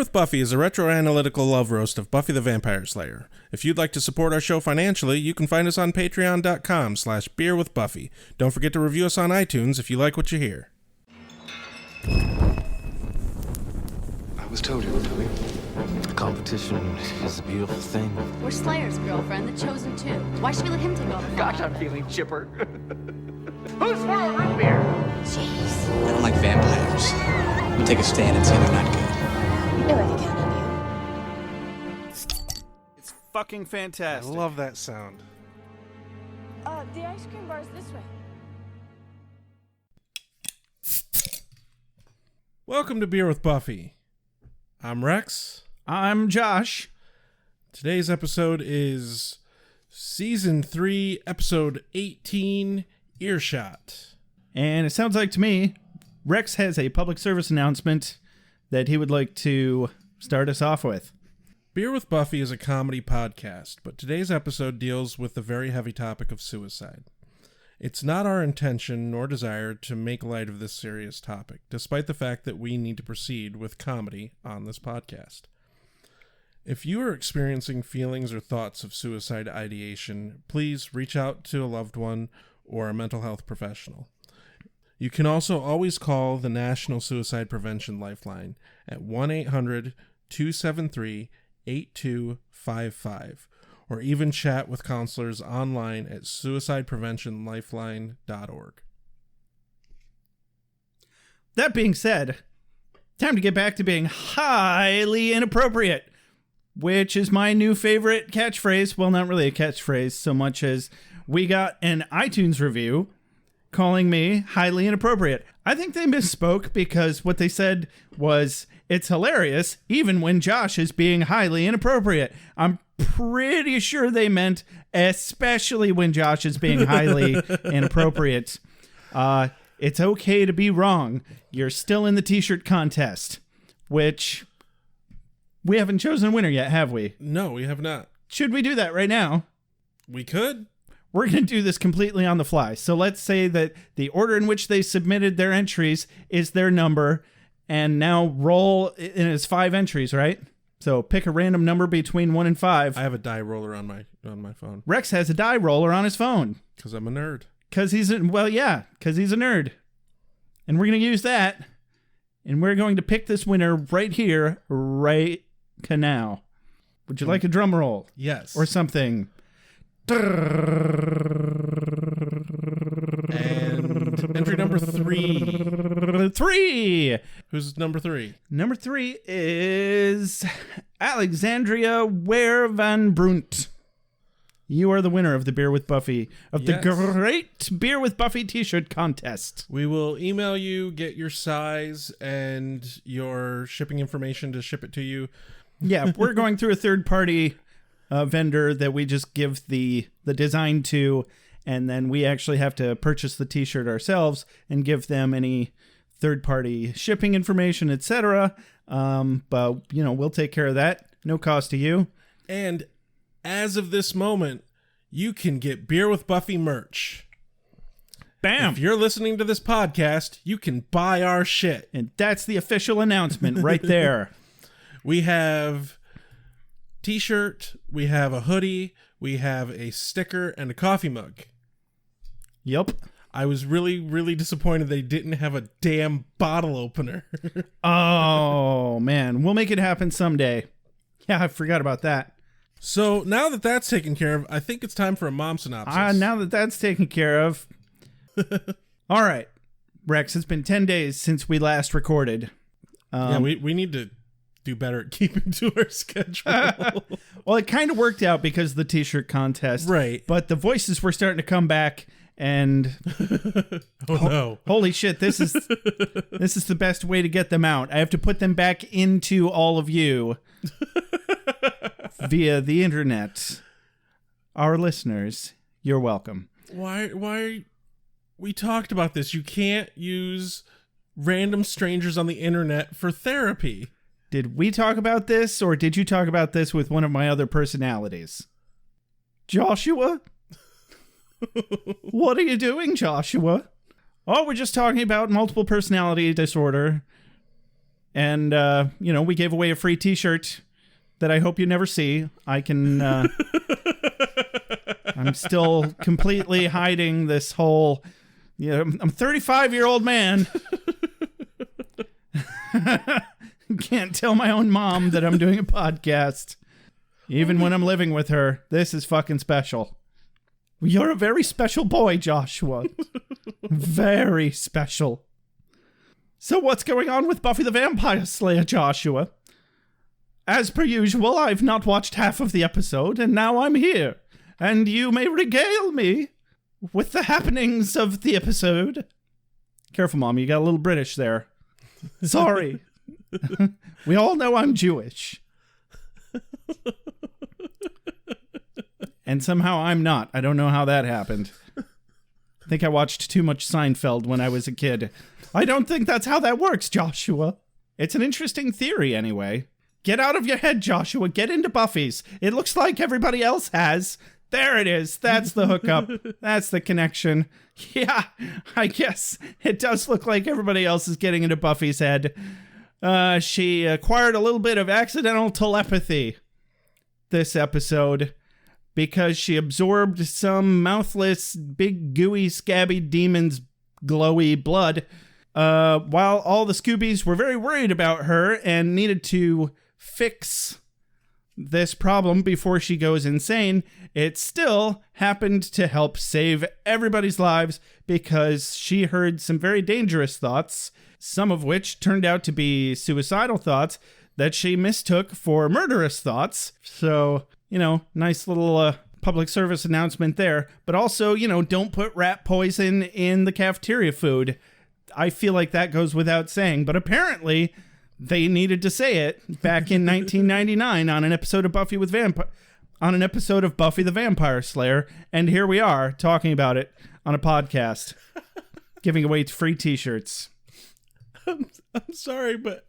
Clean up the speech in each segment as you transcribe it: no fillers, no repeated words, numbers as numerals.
with Buffy is a retro-analytical love roast of Buffy the Vampire Slayer. If you'd like to support our show financially, you can find us on patreon.com/beerwithbuffy. Don't forget to review us on iTunes if you like what you hear. I was told you were coming. Competition is a beautiful thing. We're Slayer's girlfriend, the Chosen Two. Why should we let him take all the fun? Gosh, I'm feeling chipper. Who's for a root beer? Jeez. I don't like vampires. We take a stand and say they're not good. You know I can count on you. It's fucking I fantastic. love that sound. The ice cream bar is this way. Welcome to Beer with Buffy. I'm Rex. I'm Josh. Today's episode is Season 3, Episode 18, Earshot. And it sounds like to me, Rex has a public service announcement that he would like to start us off with. Beer with Buffy is a comedy podcast, but today's episode deals with the very heavy topic of suicide. It's not our intention nor desire to make light of this serious topic, despite the fact that we need to proceed with comedy on this podcast. If you are experiencing feelings or thoughts of suicide ideation, please reach out to a loved one or a mental health professional. You can also always call the National Suicide Prevention Lifeline at 1-800-273-8255, or even chat with counselors online at suicidepreventionlifeline.org. That being said, time to get back to being highly inappropriate, which is my new favorite catchphrase. Well, not really a catchphrase so much as we got an iTunes review calling me highly inappropriate. I think they misspoke because what they said was, it's hilarious even when Josh is being highly inappropriate. I'm pretty sure they meant especially when Josh is being highly inappropriate. It's okay to be wrong. You're still in the t-shirt contest, which we haven't chosen a winner yet, have we? No, we have not. Should we do that right now? We could. We're going to do this completely on the fly. So let's say that the order in which they submitted their entries is their number, and now roll, and it's 5 entries, right? So pick a random number between 1 and 5. I have a die roller on my phone. Rex has a die roller on his phone. Because I'm a nerd. Because he's a nerd. And we're going to use that, and we're going to pick this winner right here, right now. Would you like a drum roll? Yes. Or something? And entry number 3. 3! Who's number 3? Number 3 is Alexandria Ware Van Brunt. You are the winner of the Beer with Buffy, of the great Beer with Buffy t-shirt contest. We will email you, get your size, and your shipping information to ship it to you. Yeah, we're going through a third-party vendor that we just give the design to, and then we actually have to purchase the t-shirt ourselves and give them any third-party shipping information, etc. But, we'll take care of that. No cost to you. And as of this moment, you can get Beer with Buffy merch. Bam! If you're listening to this podcast, you can buy our shit. And that's the official announcement right there. We have t-shirt, we have a hoodie, we have a sticker, and a coffee mug. Yep. I was really, really disappointed they didn't have a damn bottle opener. Oh, man. We'll make it happen someday. Yeah, I forgot about that. So now that that's taken care of, I think it's time for a mom synopsis. Now that that's taken care of. All right. Rex, it's been 10 days since we last recorded. We need to do better at keeping to our schedule. Well, it kind of worked out because of the t-shirt contest. Right. But the voices were starting to come back, and no. Holy shit, this is the best way to get them out. I have to put them back into all of you via the internet. Our listeners, you're welcome. Why we talked about this. You can't use random strangers on the internet for therapy. Did we talk about this, or did you talk about this with one of my other personalities? Joshua? What are you doing, Joshua? Oh, we're just talking about multiple personality disorder. And, we gave away a free t-shirt that I hope you never see. I can, I'm still completely hiding this whole, I'm a 35-year-old man. Can't tell my own mom that I'm doing a podcast. Even when I'm living with her. This is fucking special. You're a very special boy, Joshua. Very special. So what's going on with Buffy the Vampire Slayer, Joshua? As per usual, I've not watched half of the episode, and now I'm here. And you may regale me with the happenings of the episode. Careful, Mom, you got a little British there. Sorry. We all know I'm Jewish. And somehow I'm not. I don't know how that happened. I think I watched too much Seinfeld when I was a kid. I don't think that's how that works, Joshua. It's an interesting theory, anyway. Get out of your head, Joshua. Get into Buffy's. It looks like everybody else has. There it is. That's the hookup. That's the connection. Yeah, I guess it does look like everybody else is getting into Buffy's head. She acquired a little bit of accidental telepathy this episode because she absorbed some mouthless, big, gooey, scabby demon's glowy blood, while all the Scoobies were very worried about her and needed to fix this problem before she goes insane. It still happened to help save everybody's lives because she heard some very dangerous thoughts, some of which turned out to be suicidal thoughts that she mistook for murderous thoughts. So, nice little public service announcement there. But also, don't put rat poison in the cafeteria food. I feel like that goes without saying, but apparently they needed to say it back in 1999 on an episode of Buffy the Vampire Slayer, and here we are talking about it on a podcast, giving away free t-shirts. I'm sorry, but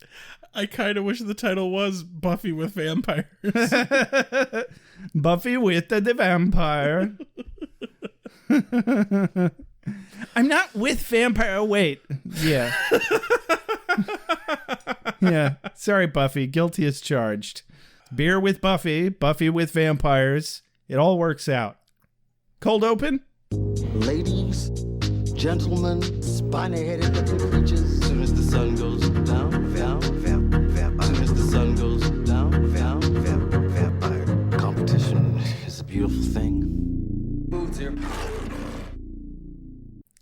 I kind of wish the title was Buffy with Vampires. Buffy with the vampire. I'm not with vampire. Oh, wait. Yeah. Yeah. Sorry, Buffy. Guilty as charged. Beer with Buffy. Buffy with vampires. It all works out. Cold open? Ladies, gentlemen, spiny-headed looking creatures. As soon as the sun goes down, as soon as the sun goes down, vampire. Competition is a beautiful thing. Foods here.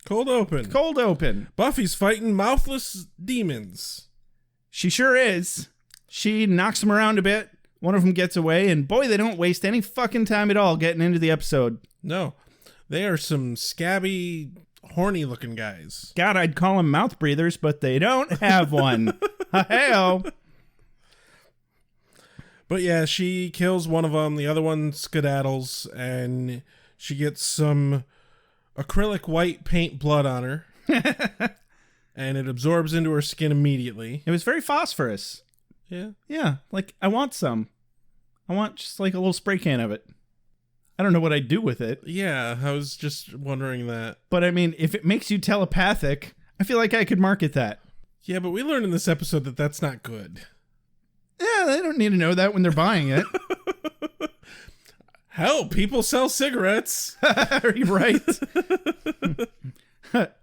Cold open. Cold open. Buffy's fighting mouthless demons. She sure is. She knocks them around a bit. One of them gets away, and boy, they don't waste any fucking time at all getting into the episode. No. They are some scabby, horny-looking guys. God, I'd call them mouth breathers, but they don't have one. Hey-o. But yeah, she kills one of them. The other one skedaddles, and she gets some acrylic white paint blood on her. And it absorbs into her skin immediately. It was very phosphorus. Yeah. Yeah, like, I want some. I want just like a little spray can of it. I don't know what I'd do with it. Yeah, I was just wondering that. But I mean, if it makes you telepathic, I feel like I could market that. Yeah, but we learned in this episode that that's not good. Yeah, they don't need to know that when they're buying it. Hell, people sell cigarettes. Right.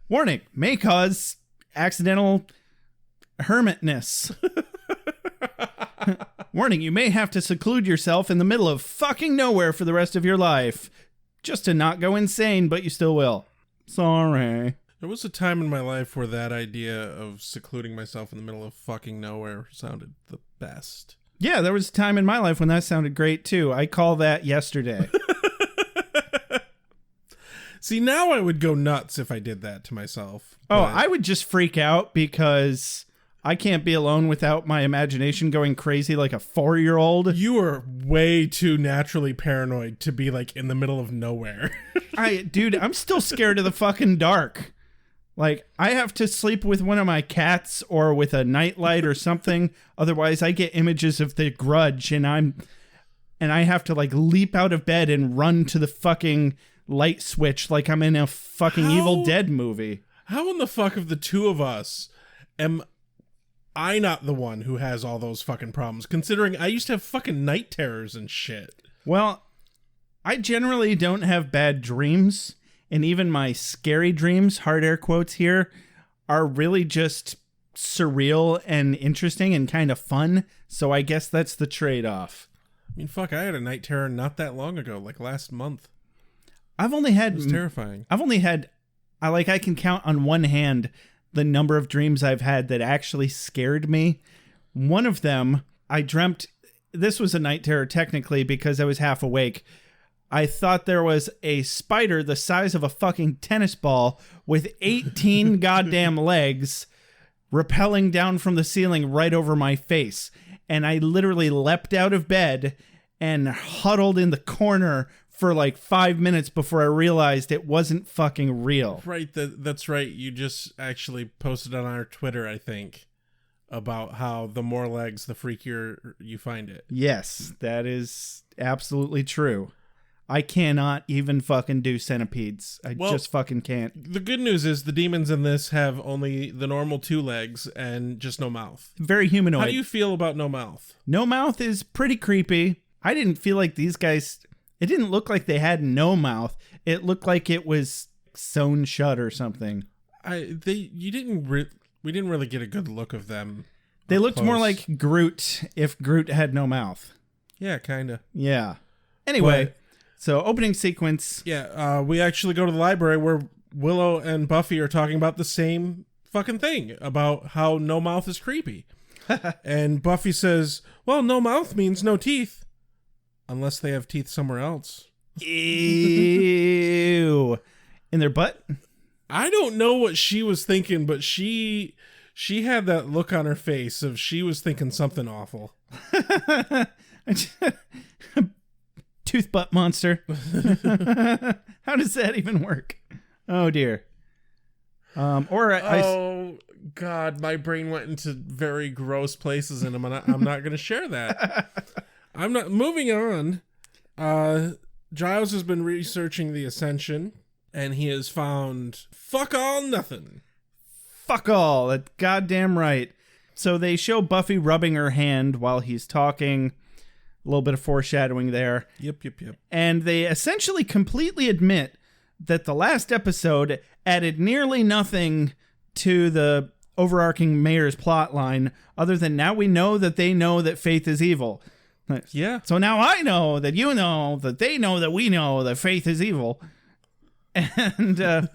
Warning, may cause accidental hermitness. Warning, you may have to seclude yourself in the middle of fucking nowhere for the rest of your life. Just to not go insane, but you still will. Sorry. There was a time in my life where that idea of secluding myself in the middle of fucking nowhere sounded the best. Yeah, there was a time in my life when that sounded great too. I call that yesterday. See, now I would go nuts if I did that to myself. Oh, but I would just freak out because I can't be alone without my imagination going crazy like a 4-year-old. You are way too naturally paranoid to be like in the middle of nowhere. Dude, I'm still scared of the fucking dark. Like, I have to sleep with one of my cats or with a nightlight or something. Otherwise, I get images of The Grudge and I have to like leap out of bed and run to the fucking light switch like I'm in a fucking Evil Dead movie. How in the fuck of the two of us am I not the one who has all those fucking problems, considering I used to have fucking night terrors and shit. Well, I generally don't have bad dreams, and even my scary dreams, hard air quotes here, are really just surreal and interesting and kind of fun, so I guess that's the trade-off. I mean, fuck, I had a night terror not that long ago, like last month. I've only had... It was terrifying. I can count on one hand the number of dreams I've had that actually scared me. One of them, I dreamt... This was a night terror technically because I was half awake. I thought there was a spider the size of a fucking tennis ball with 18 goddamn legs rappelling down from the ceiling right over my face. And I literally leapt out of bed and huddled in the corner for like 5 minutes before I realized it wasn't fucking real. Right, that's right. You just actually posted on our Twitter, I think, about how the more legs, the freakier you find it. Yes, that is absolutely true. I cannot even fucking do centipedes. I just fucking can't. The good news is the demons in this have only the normal 2 legs and just no mouth. Very humanoid. How do you feel about no mouth? No mouth is pretty creepy. I didn't feel like these guys... It didn't look like they had no mouth. It looked like it was sewn shut or something. We didn't really get a good look of them. They looked close. more like Groot if Groot had no mouth. Yeah, kind of. Yeah. Anyway... So, opening sequence. Yeah, we actually go to the library where Willow and Buffy are talking about the same fucking thing, about how no mouth is creepy. And Buffy says, well, no mouth means no teeth. Unless they have teeth somewhere else. Ew. In their butt? I don't know what she was thinking, but she had that look on her face of she was thinking something awful. Tooth butt monster. How does that even work? Oh dear. Oh God, my brain went into very gross places, and I'm not going to share that. I'm not moving on. Giles has been researching the Ascension, and he has found fuck all nothing. Fuck all. That's goddamn right. So they show Buffy rubbing her hand while he's talking. A little bit of foreshadowing there. Yep. And they essentially completely admit that the last episode added nearly nothing to the overarching mayor's plot line, other than now we know that they know that Faith is evil. Yeah. So now I know that you know that they know that we know that Faith is evil. And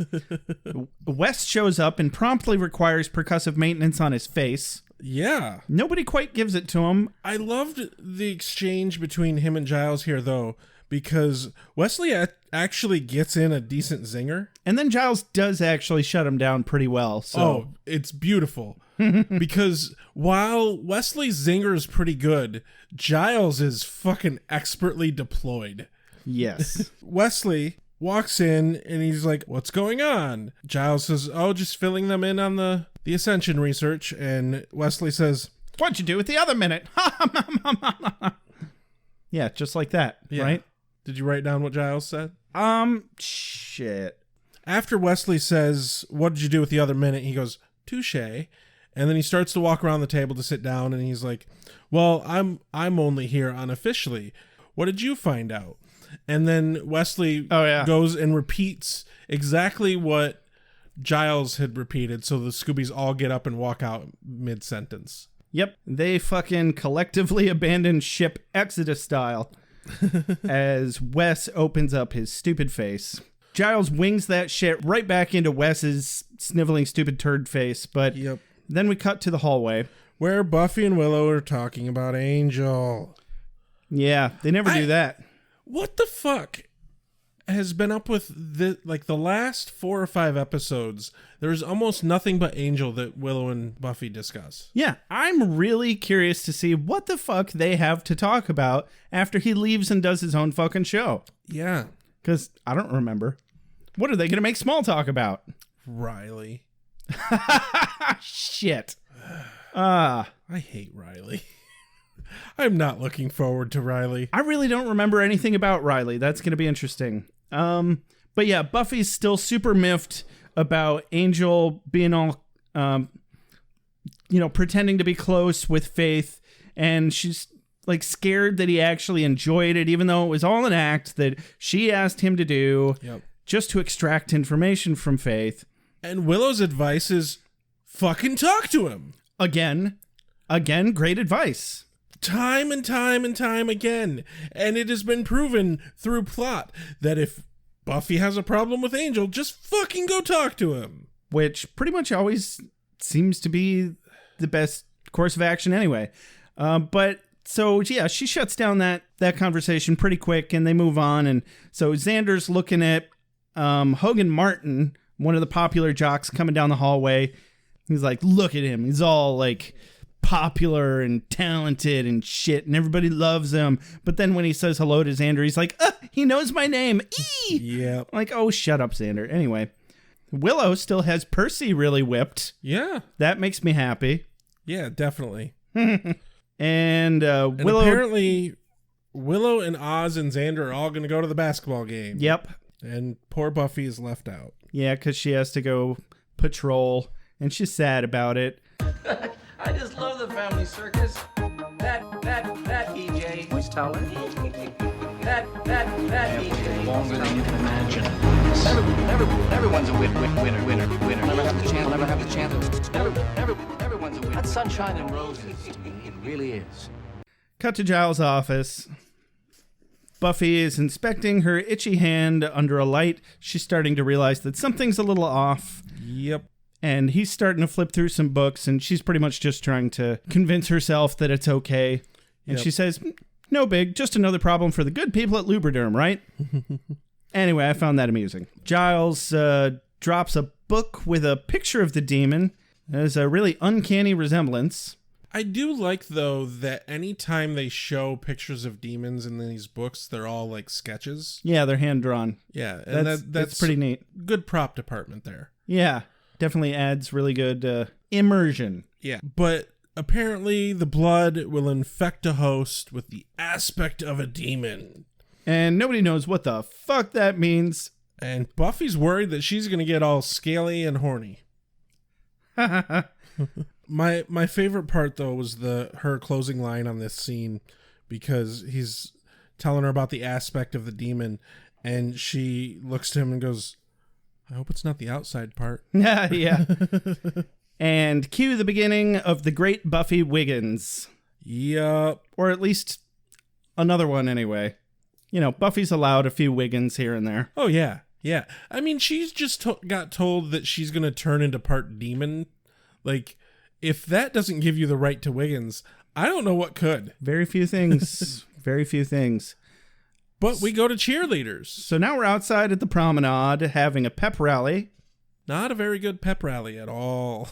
West shows up and promptly requires percussive maintenance on his face. Yeah. Nobody quite gives it to him. I loved the exchange between him and Giles here, though, because Wesley actually gets in a decent zinger. And then Giles does actually shut him down pretty well. So. Oh, it's beautiful. Because while Wesley's zinger is pretty good, Giles is fucking expertly deployed. Yes. Wesley walks in and he's like, what's going on? Giles says, oh, just filling them in on the Ascension research. And Wesley says, what'd you do with the other minute? Yeah, just like that, yeah. Right? Did you write down what Giles said? Shit. After Wesley says, what did you do with the other minute? He goes, touche. And then he starts to walk around the table to sit down, and he's like, well, I'm only here unofficially. What did you find out? And then Wesley goes and repeats exactly what Giles had repeated, so the Scoobies all get up and walk out mid-sentence. Yep, they fucking collectively abandon ship Exodus style as Wes opens up his stupid face. Giles wings that shit right back into Wes's sniveling stupid turd face, but then we cut to the hallway. Where Buffy and Willow are talking about Angel. Yeah, they never do that. What the fuck has been up with the last 4 or 5 episodes? There's almost nothing but Angel that Willow and Buffy discuss. Yeah, I'm really curious to see what the fuck they have to talk about after he leaves and does his own fucking show. Yeah. Because I don't remember. What are they going to make small talk about? Riley. Shit. I hate Riley. I'm not looking forward to Riley. I really don't remember anything about Riley. That's going to be interesting. But yeah, Buffy's still super miffed about Angel being all pretending to be close with Faith, and she's like scared that he actually enjoyed it, even though it was all an act that she asked him to do just to extract information from Faith. And Willow's advice is fucking talk to him. Again, great advice. Time and time and time again. And it has been proven through plot that if Buffy has a problem with Angel, just fucking go talk to him. Which pretty much always seems to be the best course of action anyway. She shuts down that conversation pretty quick, and they move on. And so Xander's looking at Hogan Martin, one of the popular jocks, coming down the hallway. He's like, look at him. He's all like popular and talented and shit, and everybody loves him. But then when he says hello to Xander, he's like, he knows my name. Eee! Yeah. Like, oh, shut up, Xander. Anyway, Willow still has Percy really whipped. Yeah. That makes me happy. Yeah, definitely. And Willow... apparently, Willow and Oz and Xander are all going to go to the basketball game. Yep. And poor Buffy is left out. Yeah, because she has to go patrol, and she's sad about it. I just love the family circus. That EJ. Who's taller? That EJ. Longer than you can imagine. Everyone's a winner. Never have the chance. Everyone's a winner. That's sunshine and roses to me. It really is. Cut to Giles' office. Buffy is inspecting her itchy hand under a light. She's starting to realize that something's a little off. Yep. And he's starting to flip through some books, and she's pretty much just trying to convince herself that it's okay. And she says, no big, just another problem for the good people at Lubriderm, right? Anyway, I found that amusing. Giles drops a book with a picture of the demon. There's a really uncanny resemblance. I do like, though, that anytime they show pictures of demons in these books, they're all like sketches. Yeah, they're hand-drawn. Yeah, and that's pretty neat. Good prop department there. Yeah, definitely adds really good immersion. Yeah, but apparently the blood will infect a host with the aspect of a demon. And nobody knows what the fuck that means. And Buffy's worried that she's going to get all scaly and horny. My favorite part, though, was her closing line on this scene, because he's telling her about the aspect of the demon, and she looks to him and goes, I hope it's not the outside part. Yeah. And cue the beginning of the great Buffy Wiggins. Yup. Or at least another one anyway. Buffy's allowed a few Wiggins here and there. Oh, yeah. Yeah. I mean, she's just got told that she's going to turn into part demon. Like, if that doesn't give you the right to Wiggins, I don't know what could. Very few things. Very few things. But we go to cheerleaders. So now we're outside at the promenade having a pep rally. Not a very good pep rally at all.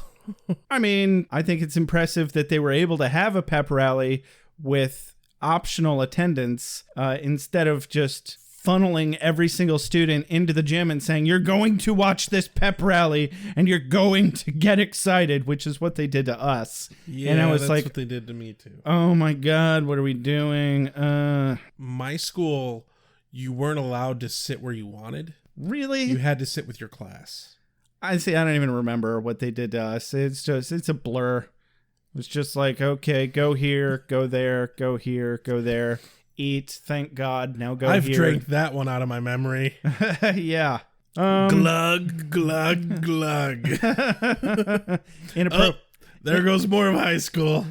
I mean, I think it's impressive that they were able to have a pep rally with optional attendance instead of just funneling every single student into the gym and saying, you're going to watch this pep rally and you're going to get excited, which is what they did to us. Yeah, and I was that's like, what they did to me too. Oh my God, what are we doing? My school, you weren't allowed to sit where you wanted. Really? You had to sit with your class. I don't even remember what they did to us. It's a blur. It was just like, okay, go here, go there, go here, go there. Eat, thank God, now go I've here. drank that one out of my memory. Yeah. Glug, glug, glug. There goes more of high school.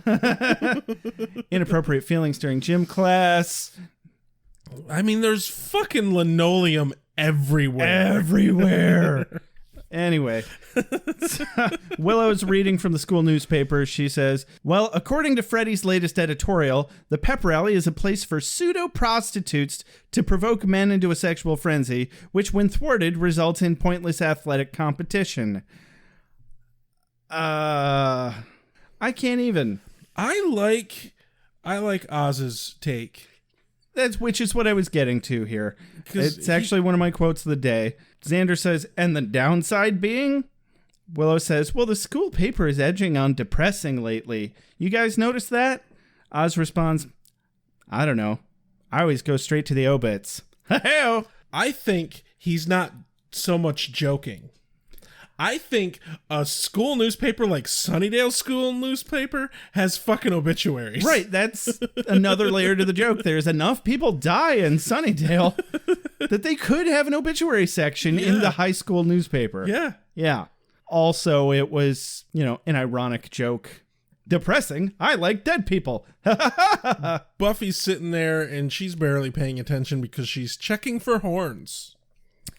Inappropriate feelings during gym class. I mean, there's fucking linoleum everywhere. Everywhere. Anyway, Willow's reading from the school newspaper. She says, well, according to Freddie's latest editorial, the pep rally is a place for pseudo-prostitutes to provoke men into a sexual frenzy, which, when thwarted, results in pointless athletic competition. I can't even. I like Oz's take. Which is what I was getting to here. It's actually one of my quotes of the day. Xander says, and the downside being? Willow says, well, the school paper is edging on depressing lately. You guys notice that? Oz responds, I don't know. I always go straight to the obits. I think he's not so much joking. I think a school newspaper like Sunnydale School newspaper has fucking obituaries. Right, that's another layer to the joke. There's enough people die in Sunnydale that they could have an obituary section in the high school newspaper. Yeah. Yeah. Also, it was, an ironic joke. Depressing. I like dead people. Buffy's sitting there and she's barely paying attention because she's checking for horns.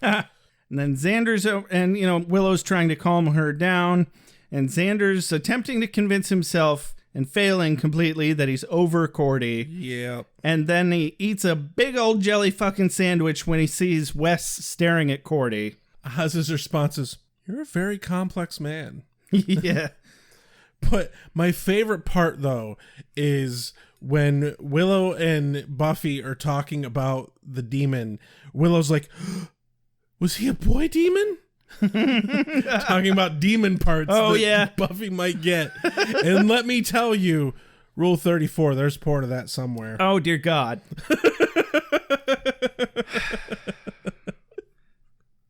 And then Xander's, and Willow's trying to calm her down, and Xander's attempting to convince himself and failing completely that he's over Cordy. Yeah. And then he eats a big old jelly fucking sandwich when he sees Wes staring at Cordy. Oz's response is, "You're a very complex man." Yeah. But my favorite part, though, is when Willow and Buffy are talking about the demon. Willow's like, "Was he a boy demon?" Talking about demon parts that Buffy might get. And let me tell you, Rule 34, there's part of that somewhere. Oh, dear God.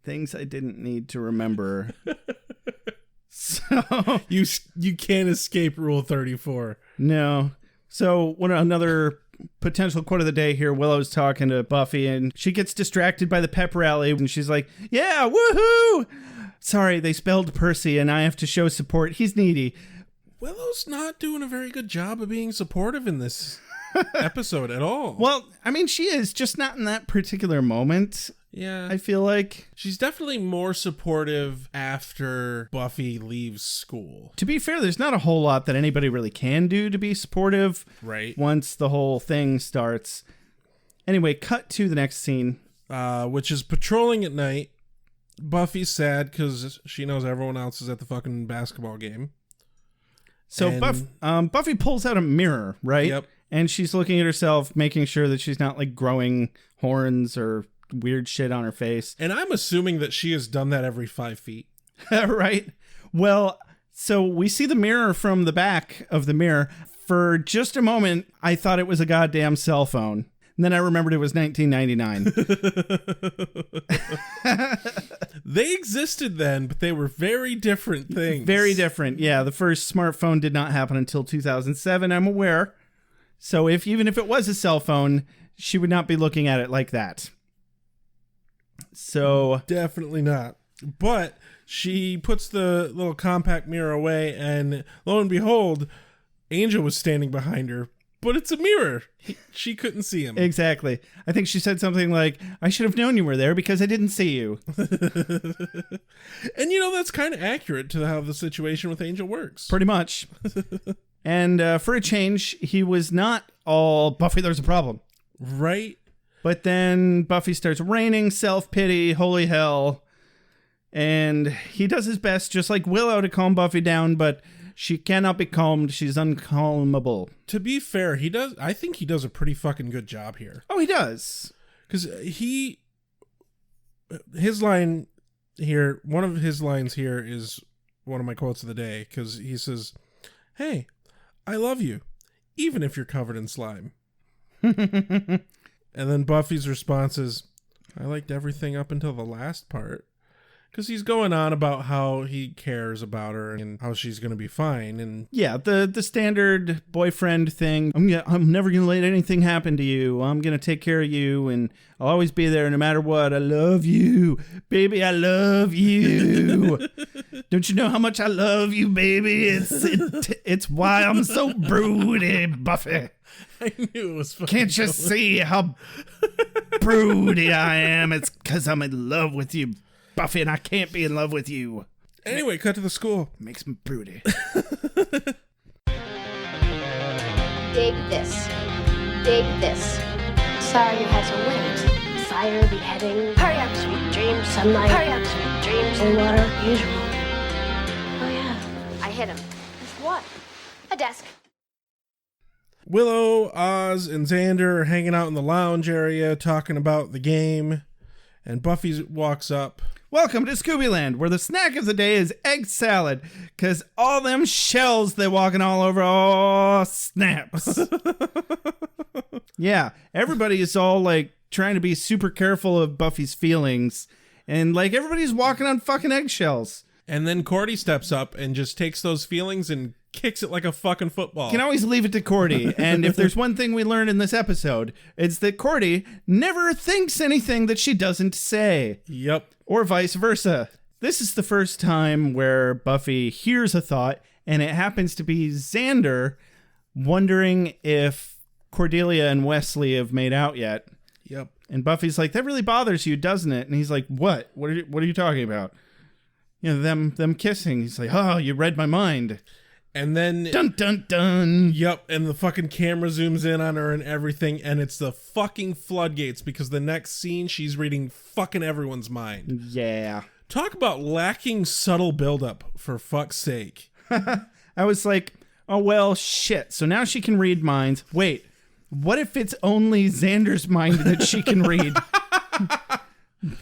Things I didn't need to remember. So you can't escape Rule 34. No. So another potential quote of the day here. Willow's talking to Buffy and she gets distracted by the pep rally and she's like, "Yeah, woohoo! Sorry, they spelled Percy and I have to show support. He's needy." Willow's not doing a very good job of being supportive in this episode at all. Well, I mean, she is, just not in that particular moment. Yeah. I feel like she's definitely more supportive after Buffy leaves school. To be fair, there's not a whole lot that anybody really can do to be supportive. Right. Once the whole thing starts. Anyway, cut to the next scene. Which is patrolling at night. Buffy's sad because she knows everyone else is at the fucking basketball game. So Buffy pulls out a mirror, right? Yep. And she's looking at herself, making sure that she's not like growing horns or weird shit on her face. And I'm assuming that she has done that every 5 feet. Right. Well, so we see the mirror from the back of the mirror. For just a moment, I thought it was a goddamn cell phone. And then I remembered it was 1999. They existed then, but they were very different things. Very different. Yeah, the first smartphone did not happen until 2007, I'm aware. So even if it was a cell phone, she would not be looking at it like that. So definitely not. But she puts the little compact mirror away, and lo and behold, Angel was standing behind her. But it's a mirror. She couldn't see him. Exactly. I think she said something like, "I should have known you were there because I didn't see you." And that's kind of accurate to how the situation with Angel works. Pretty much. And for a change, he was not all, "Buffy, there's a problem." Right. But then Buffy starts raining self-pity, holy hell. And he does his best, just like Willow, to calm Buffy down, but she cannot be calmed. She's uncalmable. To be fair, I think he does a pretty fucking good job here. Oh, he does. Because his line here, one of his lines here is one of my quotes of the day, because he says, "Hey, I love you, even if you're covered in slime." And then Buffy's response is, "I liked everything up until the last part." Because he's going on about how he cares about her and how she's going to be fine. And yeah, the standard boyfriend thing. I'm never going to let anything happen to you. I'm going to take care of you, and I'll always be there no matter what. I love you. Baby, I love you. Don't you know how much I love you, baby? It's why I'm so broody, Buffy. I knew it was funny. Can't you see how broody I am? It's because I'm in love with you, Buffy, and I can't be in love with you. Anyway, cut to the school. Makes me broody. Dig this. Dig this. Sorry you had to wait. Fire, beheading. Hurry up, sweet dreams. Sunlight. Hurry up, sweet dreams. And water. Usual. Oh, yeah. I hit him. With what? A desk. Willow, Oz, and Xander are hanging out in the lounge area talking about the game, and Buffy walks up. Welcome to Scoobyland, where the snack of the day is egg salad, because all them shells they're walking all over, oh, snaps. Yeah, everybody is all, like, trying to be super careful of Buffy's feelings, and, like, everybody's walking on fucking eggshells. And then Cordy steps up and just takes those feelings and kicks it like a fucking football. You can always leave it to Cordy. And if there's one thing we learned in this episode, it's that Cordy never thinks anything that she doesn't say. Yep. Or vice versa. This is the first time where Buffy hears a thought, and it happens to be Xander wondering if Cordelia and Wesley have made out yet. Yep. And Buffy's like, that really bothers you, doesn't it? And he's like, what? What are you talking about? You know, them kissing. He's like, oh, you read my mind. And then... Dun, dun, dun. Yep, and the fucking camera zooms in on her and everything, and it's the fucking floodgates, because the next scene, she's reading fucking everyone's mind. Yeah. Talk about lacking subtle buildup, for fuck's sake. I was like, oh, well, shit. So now she can read minds. Wait, what if it's only Xander's mind that she can read?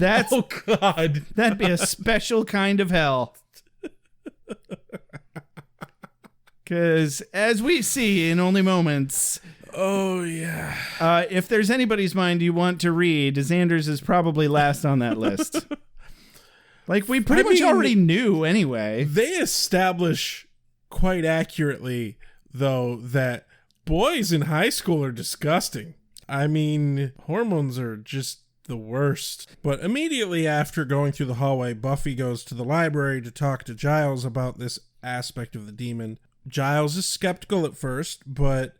Oh, God. That'd be a special kind of hell. Because as we see in Only Moments... Oh, yeah. If there's anybody's mind you want to read, Xander's is probably last on that list. Like, we pretty much already knew anyway. They establish quite accurately, though, that boys in high school are disgusting. I mean, hormones are just the worst. But immediately after going through the hallway, Buffy goes to the library to talk to Giles about this aspect of the demon. Giles is skeptical at first, but...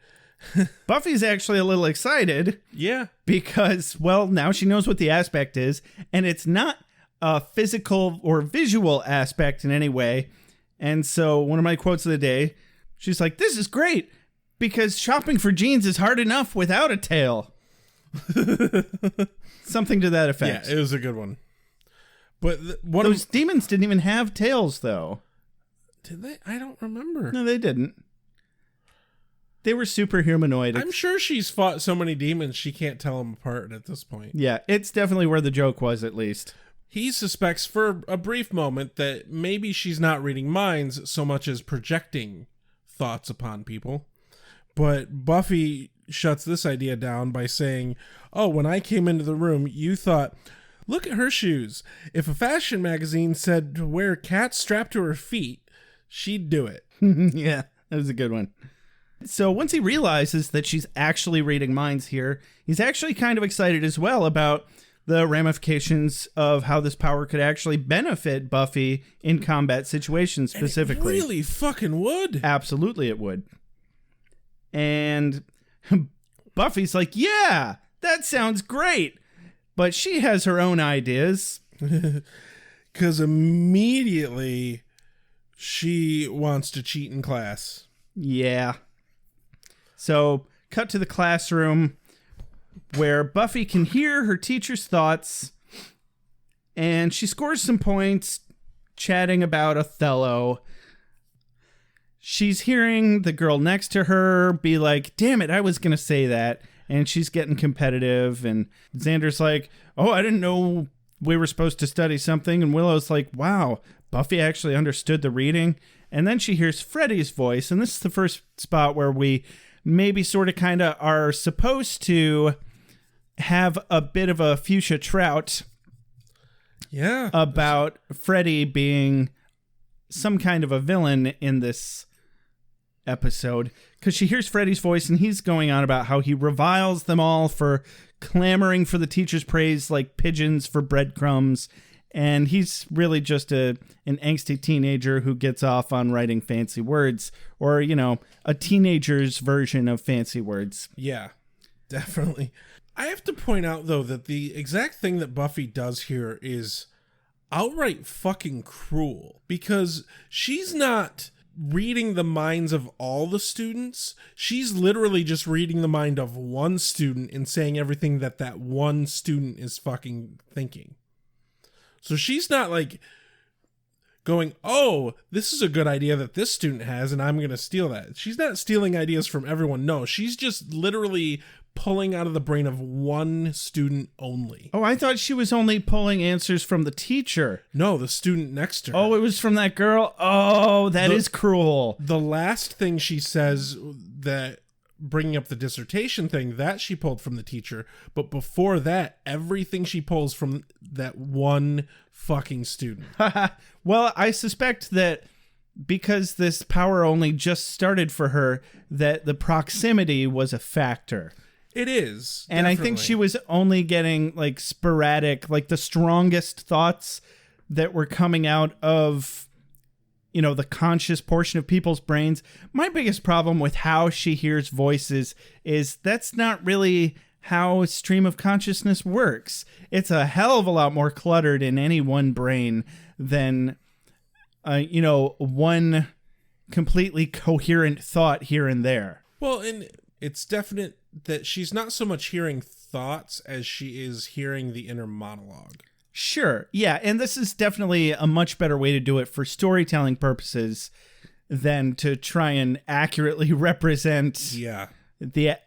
Buffy's actually a little excited. Yeah. Because, well, now she knows what the aspect is, and it's not a physical or visual aspect in any way. And so one of my quotes of the day, she's like, this is great, because shopping for jeans is hard enough without a tail. Something to that effect. Yeah, it was a good one. But those demons didn't even have tails, though. Did they? I don't remember. No, they didn't. They were super humanoid. I'm sure she's fought so many demons she can't tell them apart at this point. Yeah, it's definitely where the joke was, at least. He suspects for a brief moment that maybe she's not reading minds so much as projecting thoughts upon people. But Buffy shuts this idea down by saying, oh, when I came into the room, you thought, look at her shoes. If a fashion magazine said to wear cats strapped to her feet, she'd do it. Yeah, that was a good one. So once he realizes that she's actually reading minds here, he's actually kind of excited as well about the ramifications of how this power could actually benefit Buffy in combat situations specifically. And it really fucking would. Absolutely it would. And Buffy's like, yeah, that sounds great. But she has her own ideas. Because immediately she wants to cheat in class. Yeah. So, cut to the classroom where Buffy can hear her teacher's thoughts, and she scores some points chatting about Othello. She's hearing the girl next to her be like, damn it, I was going to say that. And she's getting competitive, and Xander's like, oh, I didn't know we were supposed to study something. And Willow's like, wow, Buffy actually understood the reading. And then she hears Freddy's voice, and this is the first spot where we maybe sort of kind of are supposed to have a bit of a fuchsia trout about Freddy being some kind of a villain in this episode, because she hears Freddy's voice and he's going on about how he reviles them all for clamoring for the teacher's praise like pigeons for breadcrumbs, and he's really just an angsty teenager who gets off on writing fancy words, or, you know, a teenager's version of fancy words. Yeah, definitely. I have to point out, though, that the exact thing that Buffy does here is outright fucking cruel, because she's not reading the minds of all the students. She's literally just reading the mind of one student and saying everything that that one student is fucking thinking. So she's not like going, oh, this is a good idea that this student has and I'm going to steal that. She's not stealing ideas from everyone. No, she's just literally pulling out of the brain of one student only. Oh, I thought she was only pulling answers from the teacher. No, the student next to her. Oh, it was from that girl? Oh, that is cruel. The last thing she says that bringing up the dissertation thing, that she pulled from the teacher. But before that, everything she pulls from that one fucking student. Well, I suspect that because this power only just started for her, that the proximity was a factor. It is. And definitely. I think she was only getting like sporadic, like the strongest thoughts that were coming out of, you know, the conscious portion of people's brains. My biggest problem with how she hears voices is that's not really how stream of consciousness works. It's a hell of a lot more cluttered in any one brain than, one completely coherent thought here and there. Well, and it's definite that she's not so much hearing thoughts as she is hearing the inner monologue. Sure. Yeah. And this is definitely a much better way to do it for storytelling purposes than to try and accurately represent the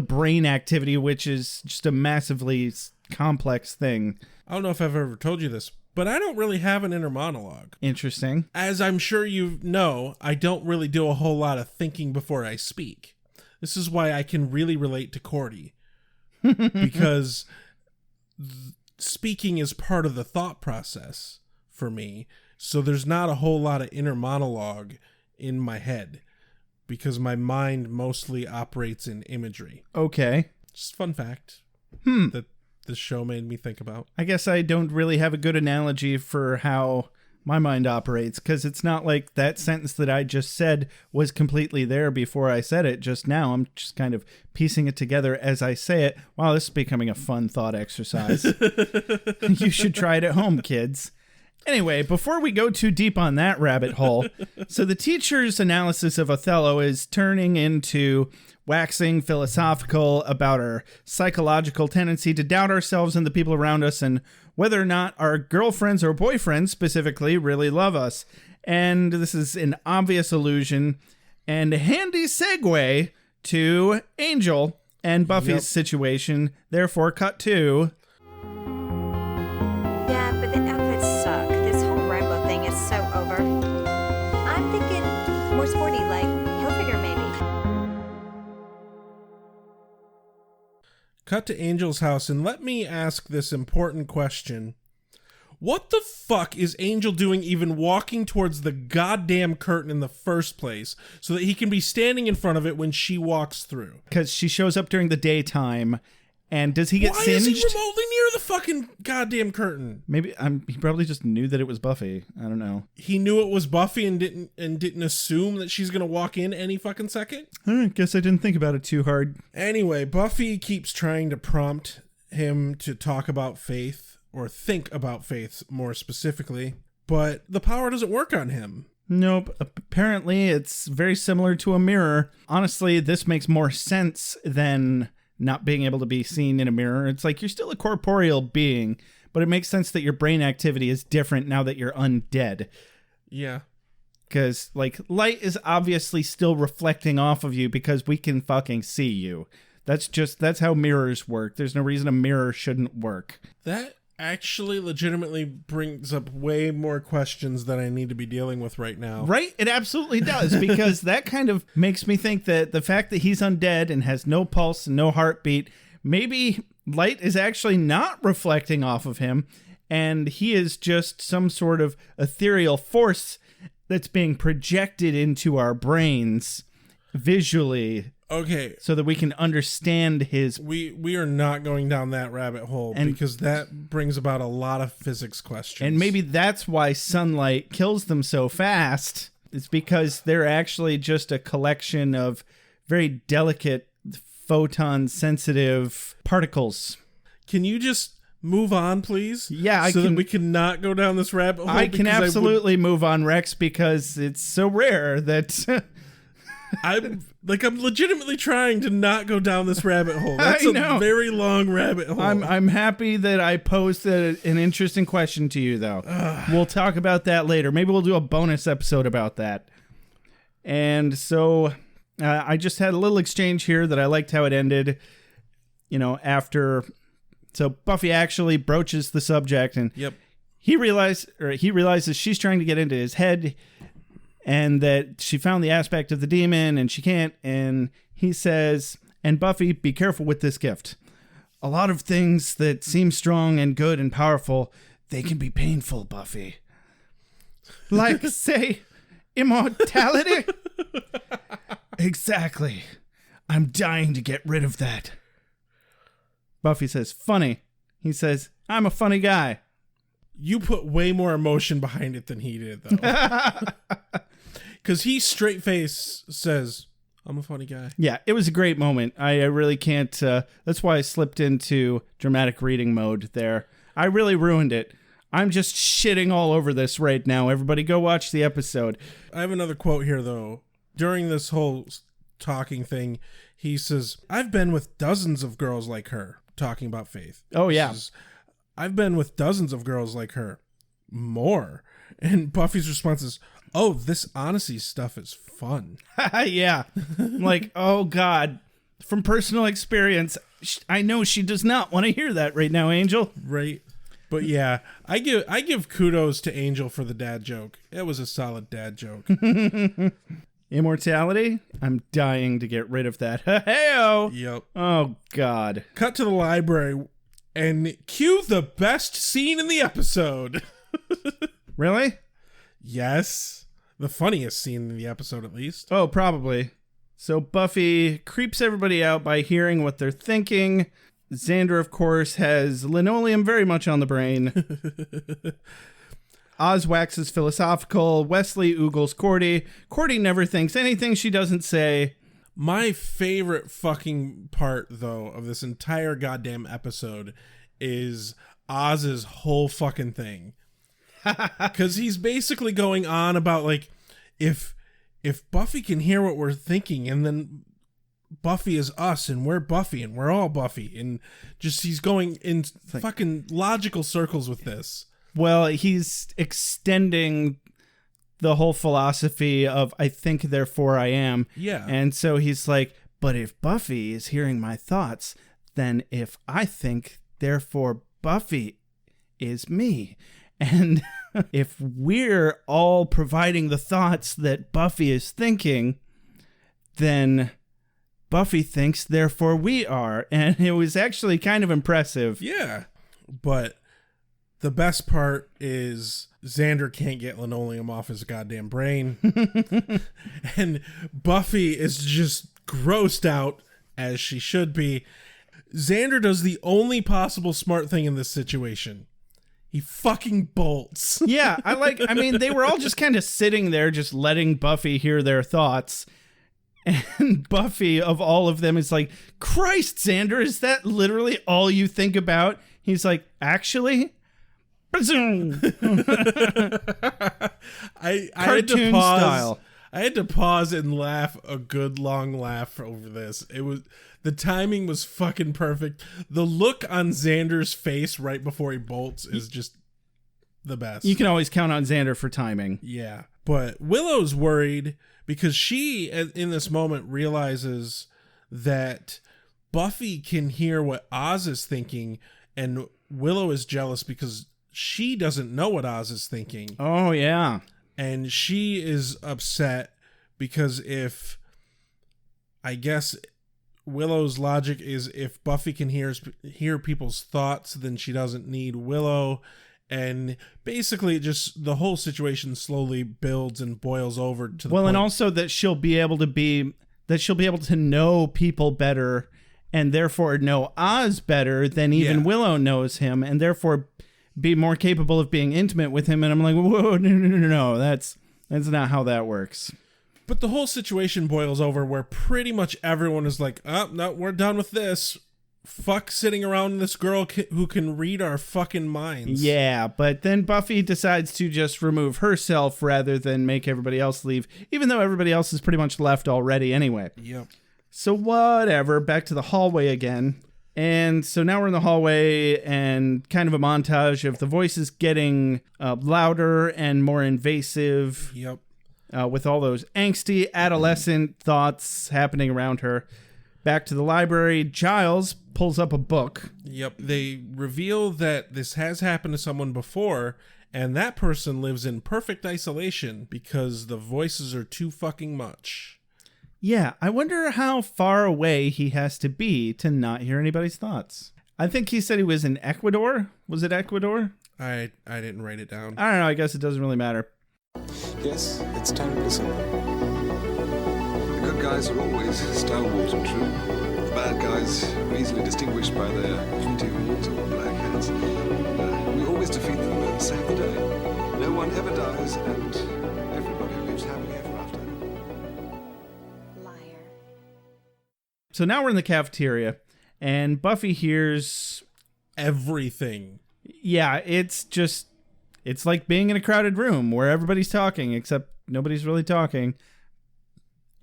brain activity, which is just a massively complex thing. I don't know if I've ever told you this, but I don't really have an inner monologue. Interesting. As I'm sure you know, I don't really do a whole lot of thinking before I speak. This is why I can really relate to Cordy. Because speaking is part of the thought process for me. So there's not a whole lot of inner monologue in my head. Because my mind mostly operates in imagery. Okay. Just fun fact that this show made me think about. I guess I don't really have a good analogy for how my mind operates, because it's not like that sentence that I just said was completely there before I said it just now. I'm just kind of piecing it together as I say it. Wow, this is becoming a fun thought exercise. You should try it at home, kids. Anyway, before we go too deep on that rabbit hole, so the teacher's analysis of Othello is turning into waxing philosophical about our psychological tendency to doubt ourselves and the people around us and whether or not our girlfriends or boyfriends specifically really love us. And this is an obvious allusion and a handy segue to Angel and Buffy's situation. Therefore, cut to... Yeah, but the outfits suck. This whole rainbow thing is so over. I'm thinking more sporty, like Hilfiger maybe. Cut to Angel's house, and let me ask this important question. What the fuck is Angel doing even walking towards the goddamn curtain in the first place so that he can be standing in front of it when she walks through? Because she shows up during the daytime. And does he get Why singed? is he remotely near the fucking goddamn curtain? Maybe he probably just knew that it was Buffy. I don't know. He knew it was Buffy and didn't assume that she's gonna walk in any fucking second? I guess I didn't think about it too hard. Anyway, Buffy keeps trying to prompt him to talk about faith, or think about faith more specifically, but the power doesn't work on him. Nope. Apparently, it's very similar to a mirror. Honestly, this makes more sense than not being able to be seen in a mirror. It's like you're still a corporeal being, but it makes sense that your brain activity is different now that you're undead. Yeah. Because, like, light is obviously still reflecting off of you because we can fucking see you. That's how mirrors work. There's no reason a mirror shouldn't work. That actually legitimately brings up way more questions that I need to be dealing with right now. Right? It absolutely does, because that kind of makes me think that the fact that he's undead and has no pulse and no heartbeat, maybe light is actually not reflecting off of him, and he is just some sort of ethereal force that's being projected into our brains visually. Okay. So that we can understand his... We are not going down that rabbit hole, because that brings about a lot of physics questions. And maybe that's why sunlight kills them so fast. It's because they're actually just a collection of very delicate photon-sensitive particles. Can you just move on, please? Yeah, I so can. That we cannot go down this rabbit hole. I can absolutely move on, Rex, because it's so rare that... I'm legitimately trying to not go down this rabbit hole. That's a very long rabbit hole. I'm happy that I posed an interesting question to you, though. We'll talk about that later. Maybe we'll do a bonus episode about that. And so I just had a little exchange here that I liked how it ended. You know, after... So Buffy actually broaches the subject, and he realizes she's trying to get into his head, and that she found the aspect of the demon and she can't, and he says, and Buffy, be careful with this gift. A lot of things that seem strong and good and powerful, they can be painful, Buffy. Like, say, immortality? Exactly. I'm dying to get rid of that. Buffy says, funny. He says, I'm a funny guy. You put way more emotion behind it than he did, though. Because he straight face says, I'm a funny guy. Yeah, it was a great moment. I really can't... that's why I slipped into dramatic reading mode there. I really ruined it. I'm just shitting all over this right now. Everybody go watch the episode. I have another quote here, though. During this whole talking thing, he says, I've been with dozens of girls like her, talking about Faith. Oh, yeah. Says, I've been with dozens of girls like her. More. And Buffy's response is, oh, this honesty stuff is fun. Yeah. I'm like, oh, God. From personal experience, I know she does not want to hear that right now, Angel. Right. But yeah, I give kudos to Angel for the dad joke. It was a solid dad joke. Immortality? I'm dying to get rid of that. Hey-o! Yep. Oh, God. Cut to the library and cue the best scene in the episode. Really? Yes. The funniest scene in the episode, at least. Oh, probably. So Buffy creeps everybody out by hearing what they're thinking. Xander, of course, has linoleum very much on the brain. Oz waxes philosophical. Wesley oogles Cordy. Cordy never thinks anything she doesn't say. My favorite fucking part, though, of this entire goddamn episode is Oz's whole fucking thing. Because he's basically going on about, like, if Buffy can hear what we're thinking, and then Buffy is us, and we're Buffy, and we're all Buffy, and just he's going in fucking logical circles with this. Well, he's extending the whole philosophy of I think, therefore I am. Yeah. And so he's like, but if Buffy is hearing my thoughts, then if I think, therefore Buffy is me. And if we're all providing the thoughts that Buffy is thinking, then Buffy thinks, therefore we are. And it was actually kind of impressive. Yeah. But the best part is Xander can't get linoleum off his goddamn brain. And Buffy is just grossed out, as she should be. Xander does the only possible smart thing in this situation. He fucking bolts. Yeah, I mean, they were all just kind of sitting there, just letting Buffy hear their thoughts. And Buffy, of all of them, is like, Christ, Xander, is that literally all you think about? He's like, actually? I had to Cartoon pause. style. I had to pause and laugh a good long laugh over this. The timing was fucking perfect. The look on Xander's face right before he bolts is just the best. You can always count on Xander for timing. Yeah. But Willow's worried because she, in this moment, realizes that Buffy can hear what Oz is thinking, and Willow is jealous because she doesn't know what Oz is thinking. Oh, yeah. And she is upset because I guess Willow's logic is if Buffy can hear people's thoughts, then she doesn't need Willow. And basically just the whole situation slowly builds and boils over to the point. And also that she'll be able to know people better and therefore know Oz better than even Willow knows him, and therefore be more capable of being intimate with him. And I'm like, whoa, no, that's not how that works. But the whole situation boils over where pretty much everyone is like, oh, no, we're done with this. Fuck sitting around this girl who can read our fucking minds. Yeah, but then Buffy decides to just remove herself rather than make everybody else leave, even though everybody else is pretty much left already anyway. Yep. So whatever, back to the hallway again. And so now we're in the hallway and kind of a montage of the voices getting louder and more invasive. Yep. With all those angsty adolescent thoughts happening around her. Back to the library, Giles pulls up a book. Yep. They reveal that this has happened to someone before, and that person lives in perfect isolation because the voices are too fucking much. Yeah, I wonder how far away he has to be to not hear anybody's thoughts. I think he said he was in Ecuador. Was it Ecuador? I didn't write it down. I don't know. I guess it doesn't really matter. Yes, it's time to listen. The good guys are always stalwart and true. The bad guys are easily distinguished by their pointy horns or black hats. We always defeat them and save the day. No one ever dies, and everybody lives happily ever after. Liar. So now we're in the cafeteria, and Buffy hears... Everything. Yeah, it's like being in a crowded room where everybody's talking, except nobody's really talking.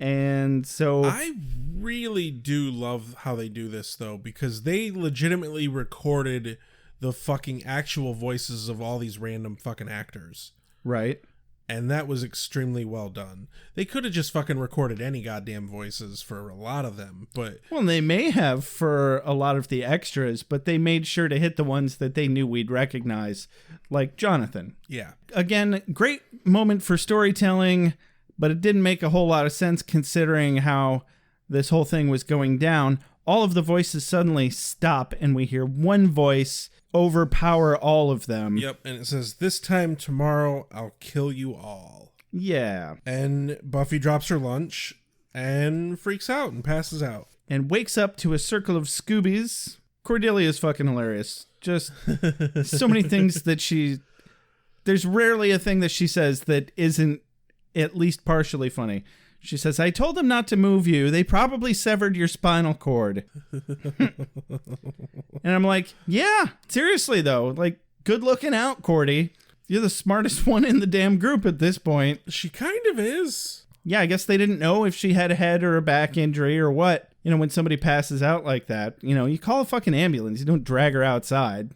And so... I really do love how they do this, though, because they legitimately recorded the fucking actual voices of all these random fucking actors. Right. And that was extremely well done. They could have just fucking recorded any goddamn voices for a lot of them, but... Well, they may have for a lot of the extras, but they made sure to hit the ones that they knew we'd recognize, like Jonathan. Yeah. Again, great moment for storytelling, but it didn't make a whole lot of sense considering how this whole thing was going down. All of the voices suddenly stop, and we hear one voice overpower all of them. Yep, and it says, "This time tomorrow, I'll kill you all." Yeah. And Buffy drops her lunch and freaks out and passes out. And wakes up to a circle of Scoobies. Cordelia's fucking hilarious. Just so many things that she... There's rarely a thing that she says that isn't at least partially funny. She says, "I told them not to move you. They probably severed your spinal cord." And I'm like, yeah, seriously though. Like, good looking out, Cordy. You're the smartest one in the damn group at this point. She kind of is. Yeah, I guess they didn't know if she had a head or a back injury or what. You know, when somebody passes out like that, you know, you call a fucking ambulance. You don't drag her outside.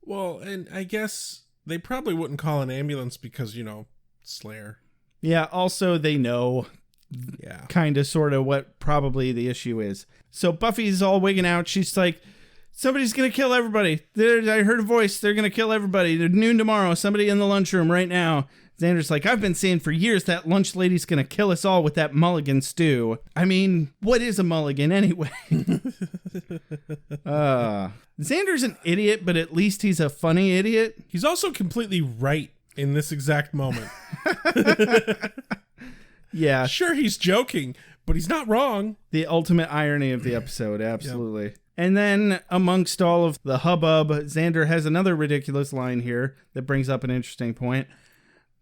Well, and I guess they probably wouldn't call an ambulance because, you know, Slayer. Yeah, also they know... Yeah. Kind of, sort of what probably the issue is. So Buffy's all wigging out. She's like, somebody's going to kill everybody. I heard a voice. They're going to kill everybody. They're noon tomorrow. Somebody in the lunchroom right now. Xander's like, I've been saying for years that lunch lady's going to kill us all with that mulligan stew. I mean, what is a mulligan anyway? Xander's an idiot, but at least he's a funny idiot. He's also completely right in this exact moment. Yeah. Sure, he's joking, but he's not wrong. The ultimate irony of the episode, absolutely. Yep. And then, amongst all of the hubbub, Xander has another ridiculous line here that brings up an interesting point.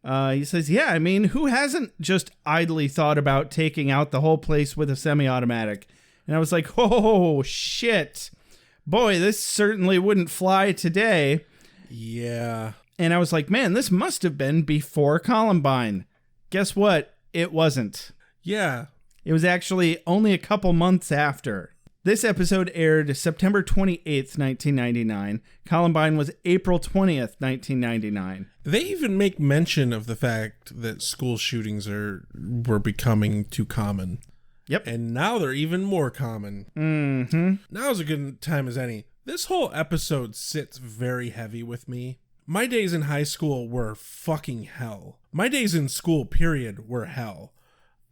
He says, yeah, I mean, who hasn't just idly thought about taking out the whole place with a semi-automatic? And I was like, oh, shit. Boy, this certainly wouldn't fly today. Yeah. And I was like, man, this must have been before Columbine. Guess what? It wasn't. Yeah. It was actually only a couple months after. This episode aired September 28th, 1999. Columbine was April 20th, 1999. They even make mention of the fact that school shootings were becoming too common. Yep. And now they're even more common. Mm-hmm. Now's a good time as any. This whole episode sits very heavy with me. My days in high school were fucking hell. My days in school, period, were hell.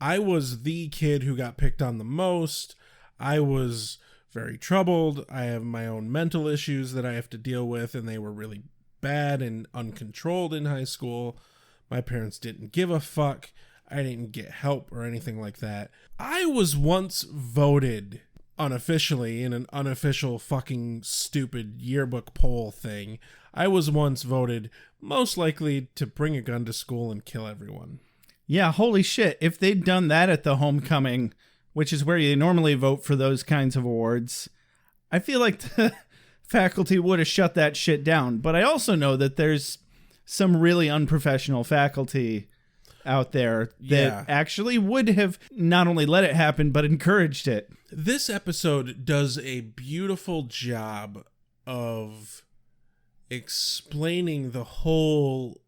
I was the kid who got picked on the most. I was very troubled. I have my own mental issues that I have to deal with, and they were really bad and uncontrolled in high school. My parents didn't give a fuck. I didn't get help or anything like that. I was once voted unofficially in an unofficial fucking stupid yearbook poll thing. I was once voted most likely to bring a gun to school and kill everyone. Yeah, holy shit. If they'd done that at the homecoming, which is where you normally vote for those kinds of awards, I feel like the faculty would have shut that shit down. But I also know that there's some really unprofessional faculty out there that actually would have not only let it happen, but encouraged it. This episode does a beautiful job of explaining the whole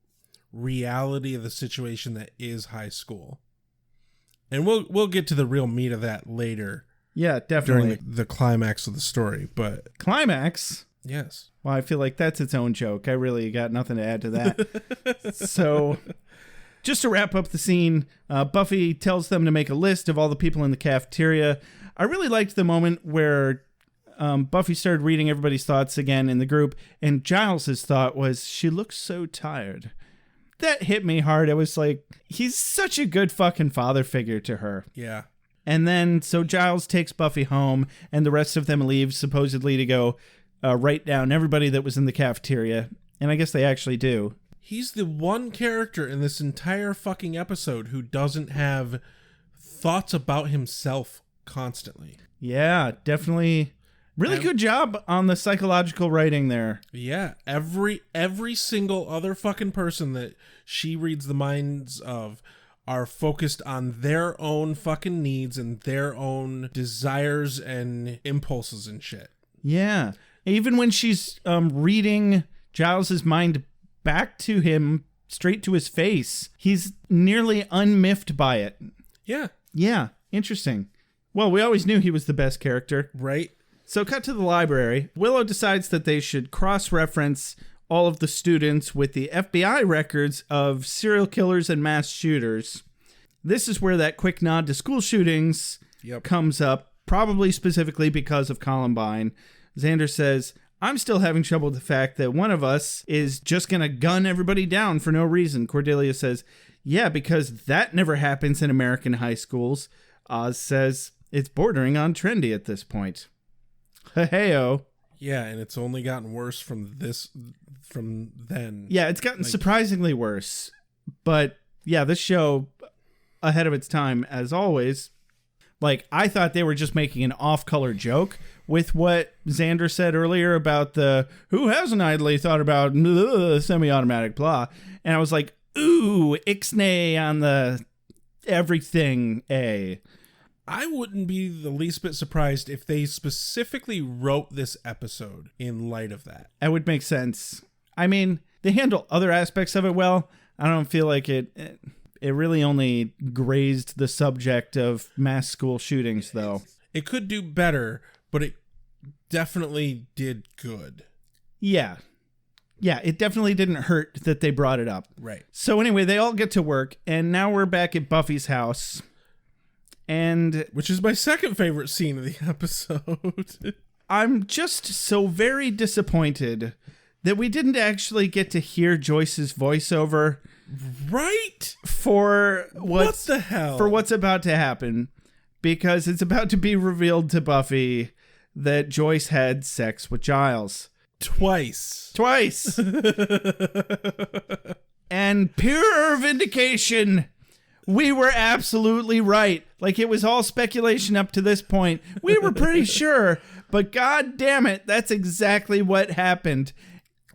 reality of the situation that is high school. And we'll get to the real meat of that later. Yeah, definitely. During the climax of the story, but... Climax? Yes. Well, I feel like that's its own joke. I really got nothing to add to that. So... Just to wrap up the scene, Buffy tells them to make a list of all the people in the cafeteria. I really liked the moment where Buffy started reading everybody's thoughts again in the group, and Giles's thought was, she looks so tired. That hit me hard. I was like, he's such a good fucking father figure to her. Yeah. And then, so Giles takes Buffy home, and the rest of them leave, supposedly to go write down everybody that was in the cafeteria. And I guess they actually do. He's the one character in this entire fucking episode who doesn't have thoughts about himself constantly. Yeah, definitely. Really good job on the psychological writing there. Yeah, every single other fucking person that she reads the minds of are focused on their own fucking needs and their own desires and impulses and shit. Yeah. Even when she's reading Giles's mind back to him, straight to his face, he's nearly unmiffed by it. Yeah. Yeah, interesting. Well, we always knew he was the best character. Right. So cut to the library. Willow decides that they should cross-reference all of the students with the FBI records of serial killers and mass shooters. This is where that quick nod to school shootings comes up, probably specifically because of Columbine. Xander says, I'm still having trouble with the fact that one of us is just going to gun everybody down for no reason. Cordelia says, yeah, because that never happens in American high schools. Oz says, it's bordering on trendy at this point. Hey-o. Yeah, and it's only gotten worse from then. Yeah, it's gotten surprisingly worse. But yeah, this show, ahead of its time, as always. Like, I thought they were just making an off-color joke with what Xander said earlier about the, who hasn't idly thought about semi-automatic blah. And I was like, ooh, ixnay on the everything A. I wouldn't be the least bit surprised if they specifically wrote this episode in light of that. That would make sense. I mean, they handle other aspects of it well. I don't feel like it really only grazed the subject of mass school shootings, though. It could do better, but it definitely did good. Yeah. Yeah, it definitely didn't hurt that they brought it up. Right. So anyway, they all get to work, and now we're back at Buffy's house. And which is my second favorite scene of the episode. I'm just so very disappointed that we didn't actually get to hear Joyce's voiceover. Right? For what the hell? For what's about to happen. Because it's about to be revealed to Buffy that Joyce had sex with Giles. Twice. And pure vindication. We were absolutely right. Like, it was all speculation up to this point. We were pretty sure, but god damn it, that's exactly what happened.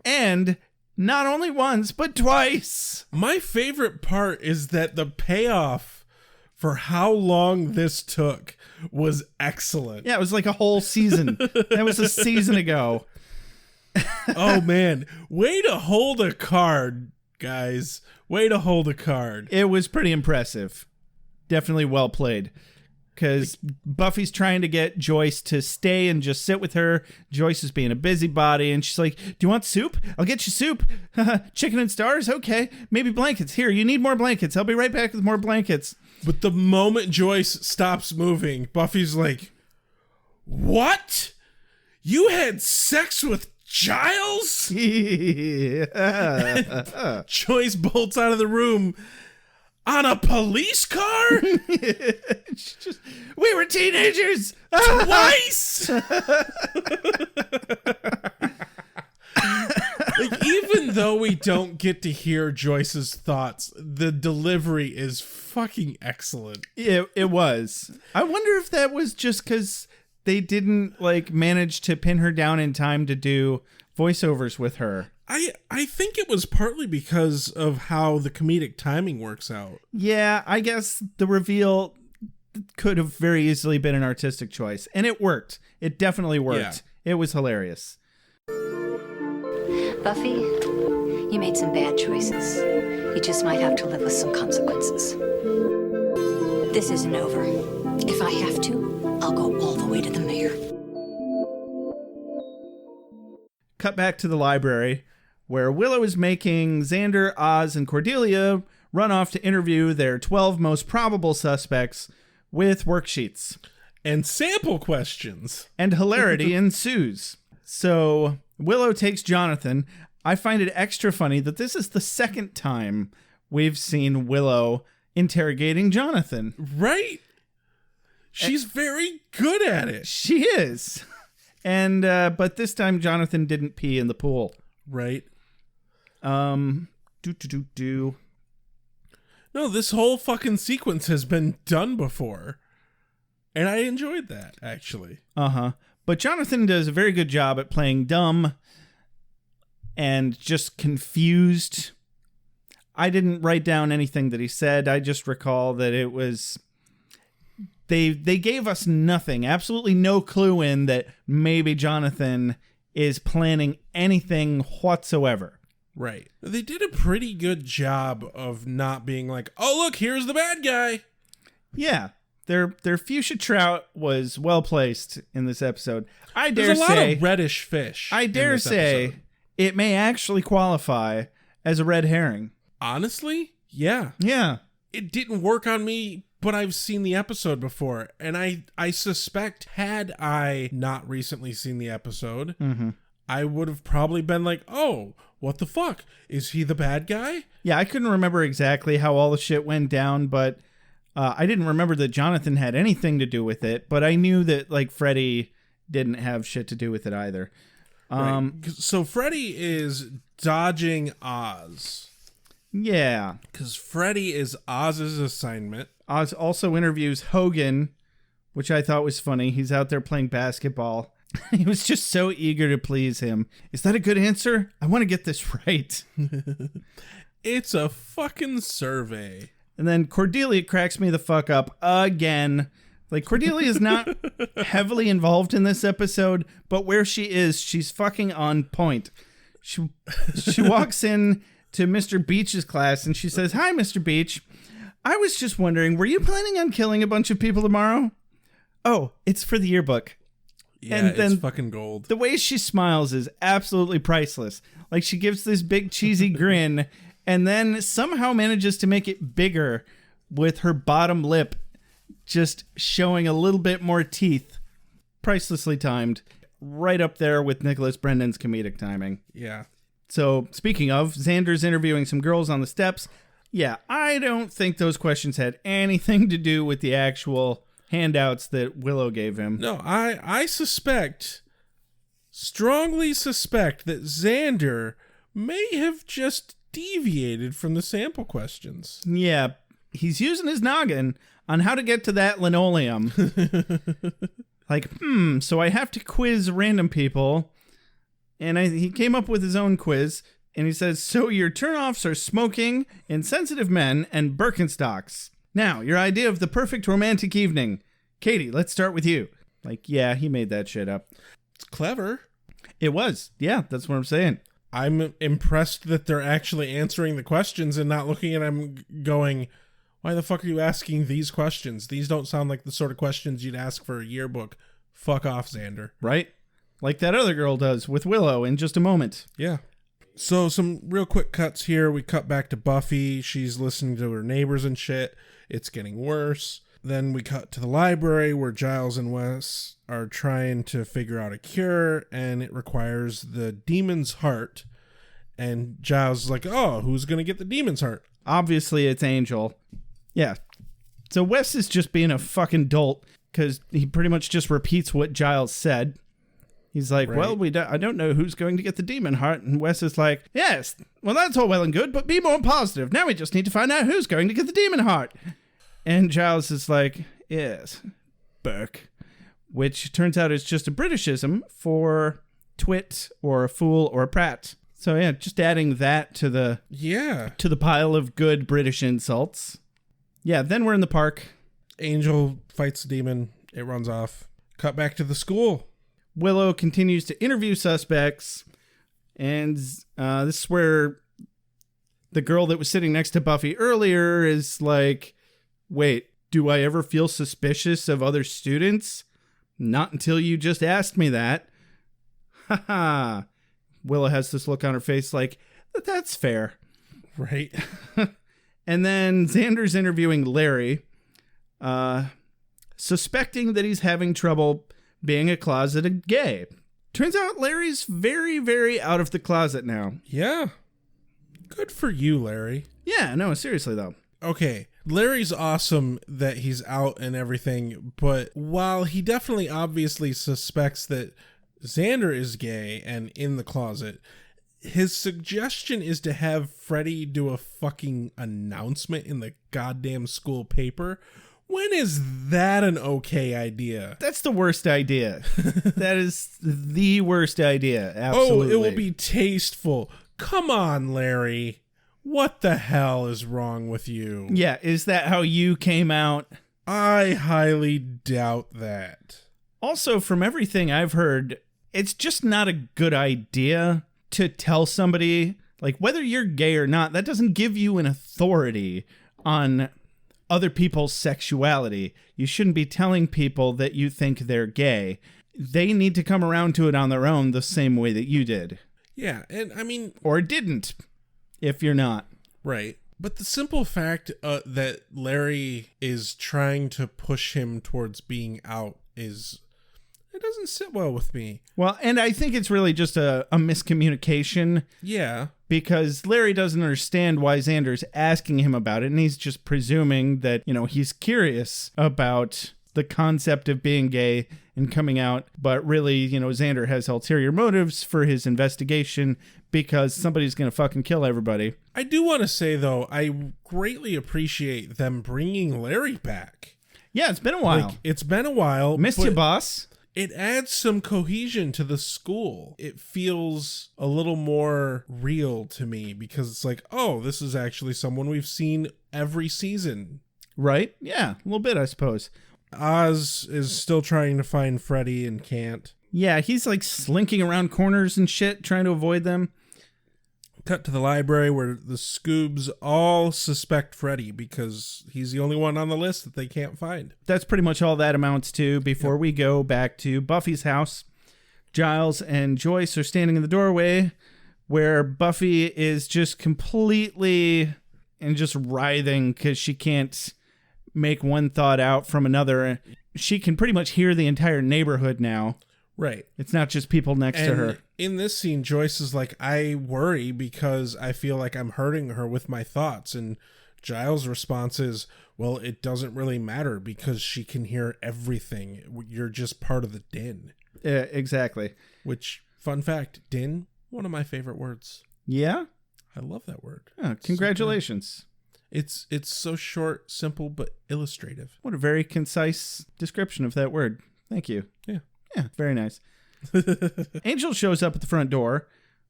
And not only once, but twice. My favorite part is that the payoff for how long this took was excellent. Yeah, it was like a whole season. That was a season ago. Oh, man. Way to hold a card, guys. Way to hold a card. It was pretty impressive. Definitely well played. Because Buffy's trying to get Joyce to stay and just sit with her. Joyce is being a busybody, and she's like, do you want soup? I'll get you soup. Chicken and stars? Okay. Maybe blankets. Here, you need more blankets. I'll be right back with more blankets. But the moment Joyce stops moving, Buffy's like, what? You had sex with Giles? Joyce bolts out of the room on a police car? We were teenagers twice. Like, even though we don't get to hear Joyce's thoughts, the delivery is fucking excellent. It was. I wonder if that was just because they didn't manage to pin her down in time to do voiceovers with her. I think it was partly because of how the comedic timing works out. Yeah, I guess the reveal could have very easily been an artistic choice. And it worked. It definitely worked. Yeah. It was hilarious. Buffy, you made some bad choices. You just might have to live with some consequences. This isn't over. If I have to, I'll go all the way to the mayor. Cut back to the library, where Willow is making Xander, Oz, and Cordelia run off to interview their 12 most probable suspects with worksheets. And sample questions. And hilarity ensues. So Willow takes Jonathan. I find it extra funny that this is the second time we've seen Willow interrogating Jonathan. Right? She's very good at it. She is. And but this time Jonathan didn't pee in the pool. Right. No, this whole fucking sequence has been done before. And I enjoyed that, actually. Uh-huh. But Jonathan does a very good job at playing dumb and just confused. I didn't write down anything that he said. I just recall that it was... They gave us nothing, absolutely no clue in that maybe Jonathan is planning anything whatsoever. Right. They did a pretty good job of not being like, oh, look, here's the bad guy. Yeah. Their fuchsia trout was well placed in this episode. I dare There's a say... lot of reddish fish. I dare say episode. It may actually qualify as a red herring. Honestly? Yeah. Yeah. It didn't work on me, but I've seen the episode before. And I suspect had I not recently seen the episode, I would have probably been like, oh, what the fuck? Is he the bad guy? Yeah, I couldn't remember exactly how all the shit went down, but I didn't remember that Jonathan had anything to do with it, but I knew that, like, Freddy didn't have shit to do with it either. Right. So Freddy is dodging Oz. Yeah. Because Freddy is Oz's assignment. Oz also interviews Hogan, which I thought was funny. He's out there playing basketball. He was just so eager to please him. Is that a good answer? I want to get this right. It's a fucking survey. And then Cordelia cracks me the fuck up again. Like, Cordelia is not heavily involved in this episode, but where she is, she's fucking on point. She walks in to Mr. Beach's class and she says, "Hi, Mr. Beach. I was just wondering, were you planning on killing a bunch of people tomorrow?" "Oh, it's for the yearbook." Yeah, and then it's fucking gold. The way she smiles is absolutely priceless. Like, she gives this big cheesy grin and then somehow manages to make it bigger with her bottom lip just showing a little bit more teeth. Pricelessly timed. Right up there with Nicholas Brendan's comedic timing. Yeah. So, speaking of, Xander's interviewing some girls on the steps. Yeah, I don't think those questions had anything to do with the actual handouts that Willow gave him. No, I strongly suspect that Xander may have just deviated from the sample questions. Yeah, he's using his noggin on how to get to that linoleum. Like, so I have to quiz random people. And he came up with his own quiz. And he says, so your turnoffs are smoking, insensitive men, and Birkenstocks. Now, your idea of the perfect romantic evening. Katie, let's start with you. Like, yeah, he made that shit up. It's clever. It was. Yeah, that's what I'm saying. I'm impressed that they're actually answering the questions and not looking at them going, why the fuck are you asking these questions? These don't sound like the sort of questions you'd ask for a yearbook. Fuck off, Xander. Right? Like that other girl does with Willow in just a moment. Yeah. So some real quick cuts here. We cut back to Buffy. She's listening to her neighbors and shit. It's getting worse. Then we cut to the library where Giles and Wes are trying to figure out a cure, and it requires the demon's heart. And Giles is like, oh, who's going to get the demon's heart? Obviously, it's Angel. Yeah. So Wes is just being a fucking dolt because he pretty much just repeats what Giles said. He's like, Right. well, I don't know who's going to get the demon heart. And Wes is like, yes, well, that's all well and good, but be more positive. Now we just need to find out who's going to get the demon heart. And Giles is like, yes, Burke. Which turns out is just a Britishism for twit or a fool or a prat. So yeah, just adding that to the pile of good British insults. Yeah, then we're in the park. Angel fights the demon. It runs off. Cut back to the school. Willow continues to interview suspects, and this is where the girl that was sitting next to Buffy earlier is like, wait, do I ever feel suspicious of other students? Not until you just asked me that. Haha. Willow has this look on her face like, that's fair. Right. And then Xander's interviewing Larry, suspecting that he's having trouble being a closeted gay. Turns out Larry's very, very out of the closet now. Yeah. Good for you, Larry. Yeah, no, seriously, though. Okay, Larry's awesome that he's out and everything, but while he definitely obviously suspects that Xander is gay and in the closet, his suggestion is to have Freddie do a fucking announcement in the goddamn school paper. When is that an okay idea? That's the worst idea. That is the worst idea. Absolutely. Oh, it will be tasteful. Come on, Larry. What the hell is wrong with you? Yeah, is that how you came out? I highly doubt that. Also, from everything I've heard, it's just not a good idea to tell somebody, like, whether you're gay or not, that doesn't give you an authority on other people's sexuality. You shouldn't be telling people that you think they're gay. They need to come around to it on their own the same way that you did. Yeah, and I mean... Or didn't, if you're not. Right. But the simple fact that Larry is trying to push him towards being out is... It doesn't sit well with me. Well, and I think it's really just a miscommunication. Yeah. Because Larry doesn't understand why Xander's asking him about it, and he's just presuming that, you know, he's curious about the concept of being gay and coming out, but really, you know, Xander has ulterior motives for his investigation because somebody's going to fucking kill everybody. I do want to say, though, I greatly appreciate them bringing Larry back. Yeah, it's been a while. Like, it's been a while. Missed you, boss. It adds some cohesion to the school. It feels a little more real to me because it's like, oh, this is actually someone we've seen every season. Right? Yeah, a little bit, I suppose. Oz is still trying to find Freddy and can't. Yeah, he's like slinking around corners and shit, trying to avoid them. Cut to the library where the Scoobs all suspect Freddy because he's the only one on the list that they can't find. That's pretty much all that amounts to before we go back to Buffy's house. Giles and Joyce are standing in the doorway where Buffy is just completely and just writhing because she can't make one thought out from another. She can pretty much hear the entire neighborhood now. Right. It's not just people next to her. In this scene, Joyce is like, I worry because I feel like I'm hurting her with my thoughts. And Giles' response is, well, it doesn't really matter because she can hear everything. You're just part of the din. Yeah, exactly. Which, fun fact, din, one of my favorite words. Yeah? I love that word. Oh, congratulations. It's so short, simple, but illustrative. What a very concise description of that word. Thank you. Yeah. Yeah, very nice. Angel shows up at the front door.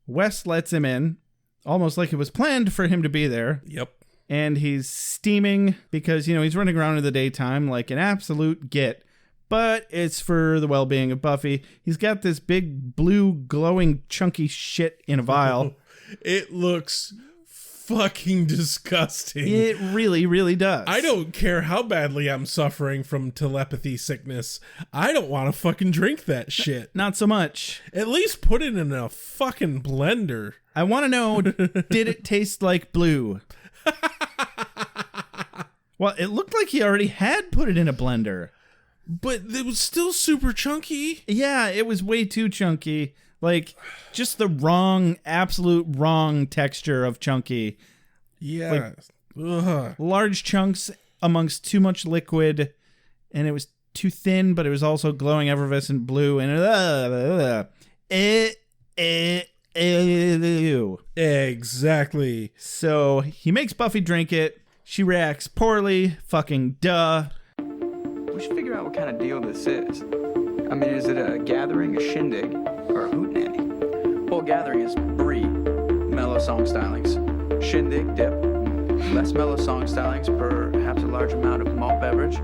Wes lets him in, almost like it was planned for him to be there. Yep. And he's steaming because, you know, he's running around in the daytime like an absolute git. But it's for the well-being of Buffy. He's got this big blue glowing chunky shit in a vial. It looks fucking disgusting. It really, really does. I don't care how badly I'm suffering from telepathy sickness. I don't want to fucking drink that shit. Not so much. At least put it in a fucking blender. I want to know, did it taste like blue? Well, it looked like he already had put it in a blender. But it was still super chunky. Yeah, it was way too chunky. Like, just the wrong, absolute wrong texture of chunky. Yeah. Like, large chunks amongst too much liquid, and it was too thin, but it was also glowing effervescent blue, and Exactly. So he makes Buffy drink it. She reacts poorly. Fucking duh. We should figure out what kind of deal this is. I mean, is it a gathering, a shindig, or a hootenanny? Well, gathering is brie, mellow song stylings. Shindig, dip, less mellow song stylings, perhaps a large amount of malt beverage.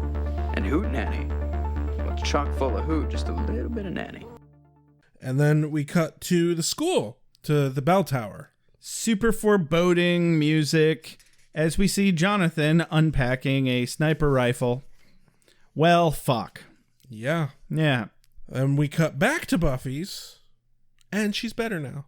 And hootenanny, well, it's chock full of hoot, just a little bit of nanny. And then we cut to the school, to the bell tower. Super foreboding music as we see Jonathan unpacking a sniper rifle. Well, fuck. Yeah. Yeah. And we cut back to Buffy's, and she's better now.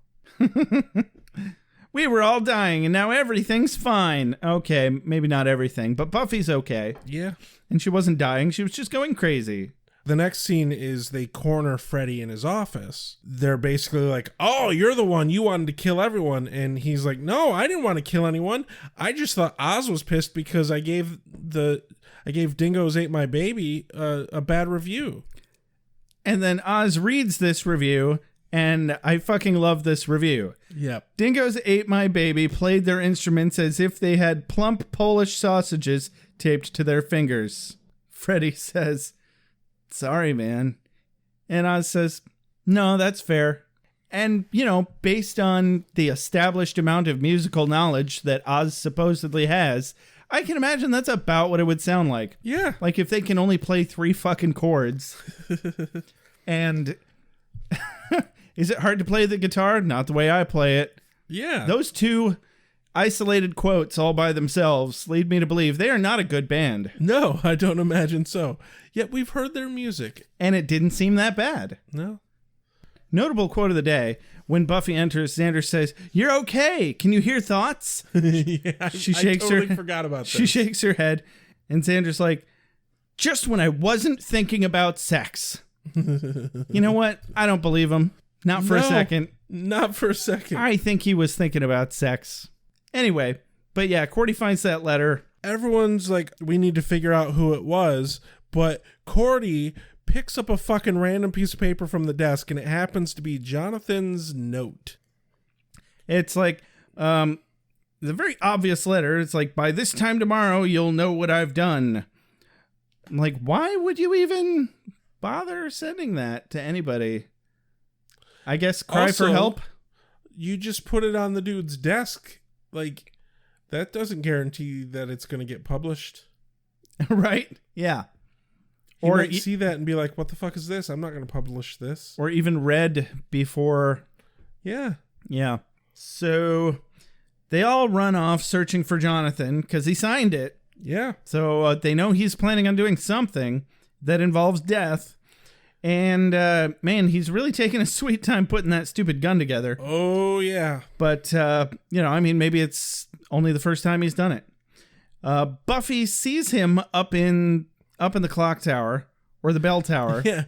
We were all dying, and now everything's fine. Okay, maybe not everything, but Buffy's okay. Yeah. And she wasn't dying. She was just going crazy. The next scene is they corner Freddy in his office. They're basically like, oh, you're the one. You wanted to kill everyone. And he's like, no, I didn't want to kill anyone. I just thought Oz was pissed because I gave Dingoes Ate My Baby a bad review. And then Oz reads this review, and I fucking love this review. Yep. Dingoes Ate My Baby played their instruments as if they had plump Polish sausages taped to their fingers. Freddy says, sorry, man. And Oz says, no, that's fair. And, based on the established amount of musical knowledge that Oz supposedly has, I can imagine that's about what it would sound like. Yeah. Like if they can only play 3 fucking chords. And is it hard to play the guitar? Not the way I play it. Yeah. Those 2 isolated quotes all by themselves lead me to believe they are not a good band. No, I don't imagine so. Yet we've heard their music. And it didn't seem that bad. No. Notable quote of the day. When Buffy enters, Xander says, "You're okay. Can you hear thoughts?" Yeah, she shakes I totally her. forgot about that. She shakes her head, and Xander's like, "Just when I wasn't thinking about sex." You know what? I don't believe him. Not for a second. Not for a second. I think he was thinking about sex. Anyway, but yeah, Cordy finds that letter. Everyone's like, we need to figure out who it was, but Cordy picks up a fucking random piece of paper from the desk, and it happens to be Jonathan's note. It's like, the very obvious letter. It's like, by this time tomorrow, you'll know what I've done. I'm like, why would you even bother sending that to anybody? I guess cry Also, for help. You just put it on the dude's desk. Like, that doesn't guarantee that it's going to get published. Right? Yeah. You might see that and be like, what the fuck is this? I'm not going to publish this. Or even read before. Yeah. Yeah. So they all run off searching for Jonathan because he signed it. Yeah. So they know he's planning on doing something that involves death. And, man, he's really taking a sweet time putting that stupid gun together. Oh, yeah. But, maybe it's only the first time he's done it. Buffy sees him up in the clock tower or the bell tower. Yeah.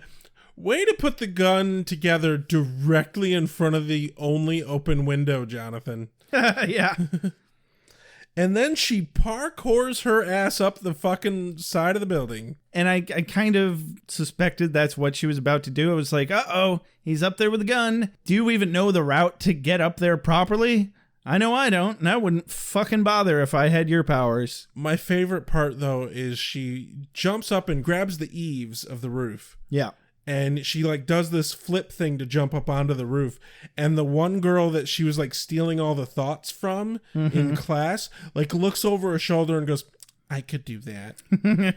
Way to put the gun together directly in front of the only open window, Jonathan. Yeah. And then she parkours her ass up the fucking side of the building. And I kind of suspected that's what she was about to do. I was like, uh-oh, he's up there with a gun. Do you even know the route to get up there properly? I know I don't, and I wouldn't fucking bother if I had your powers. My favorite part, though, is she jumps up and grabs the eaves of the roof. Yeah. And she, does this flip thing to jump up onto the roof. And the one girl that she was, stealing all the thoughts from in class, looks over her shoulder and goes, I could do that.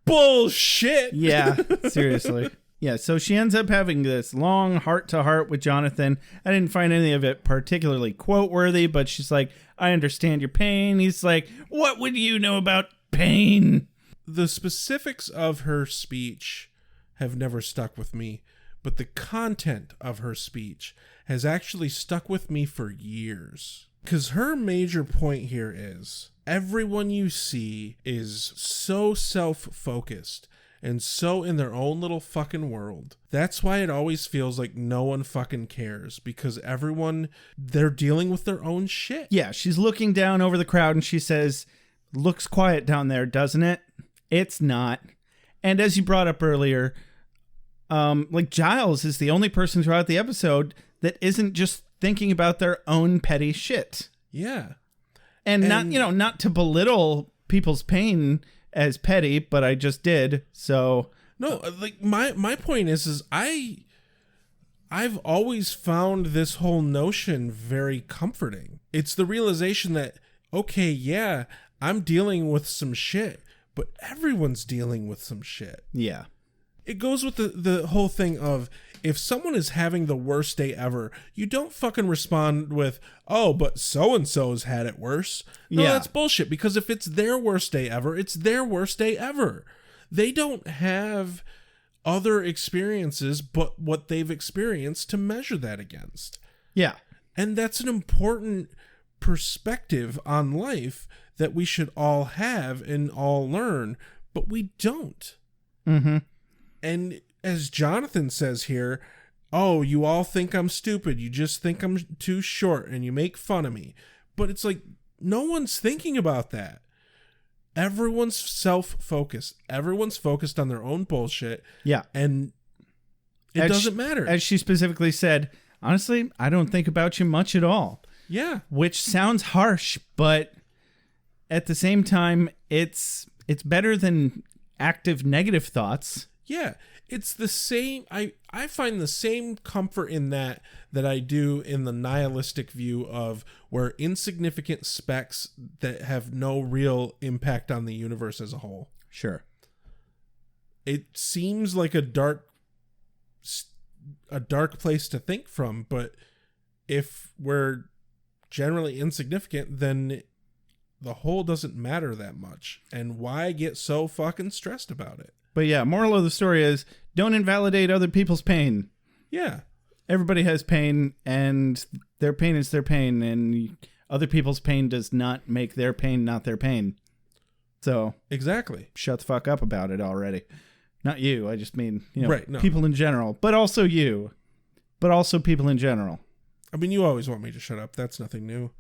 Bullshit! Yeah, seriously. Yeah, so she ends up having this long heart-to-heart with Jonathan. I didn't find any of it particularly quote-worthy, but she's like, I understand your pain. He's like, what would you know about pain? The specifics of her speech have never stuck with me, but the content of her speech has actually stuck with me for years. Because her major point here is, everyone you see is so self-focused and so in their own little fucking world. That's why it always feels like no one fucking cares, because everyone, they're dealing with their own shit. Yeah, she's looking down over the crowd and she says, looks quiet down there, doesn't it? It's not. And as you brought up earlier, Giles is the only person throughout the episode that isn't just thinking about their own petty shit. Yeah. And not to belittle people's pain as petty, but I just did. So no, my point is I've always found this whole notion very comforting. It's the realization that, okay, yeah, I'm dealing with some shit, but everyone's dealing with some shit. Yeah. It goes with the whole thing of, if someone is having the worst day ever, you don't fucking respond with, oh, but so-and-so's had it worse. No, yeah. That's bullshit, because if it's their worst day ever, it's their worst day ever. They don't have other experiences but what they've experienced to measure that against. Yeah. And that's an important perspective on life that we should all have and all learn, but we don't. Mm-hmm. And as Jonathan says here, oh, you all think I'm stupid. You just think I'm too short and you make fun of me. But it's like, no one's thinking about that. Everyone's self-focused. Everyone's focused on their own bullshit. Yeah. And it doesn't matter. As she specifically said, honestly, I don't think about you much at all. Yeah. Which sounds harsh, but at the same time, it's better than active negative thoughts. Yeah. It's the same. I find the same comfort in that I do in the nihilistic view of where insignificant specks that have no real impact on the universe as a whole. Sure. It seems like a dark place to think from, but if we're generally insignificant, then the whole doesn't matter that much. And why get so fucking stressed about it? But yeah, moral of the story is don't invalidate other people's pain. Yeah. Everybody has pain, and their pain is their pain, and other people's pain does not make their pain not their pain. So exactly, shut the fuck up about it already. Not you. I just mean, right, no. People in general, but also you, but also people in general. I mean, you always want me to shut up. That's nothing new.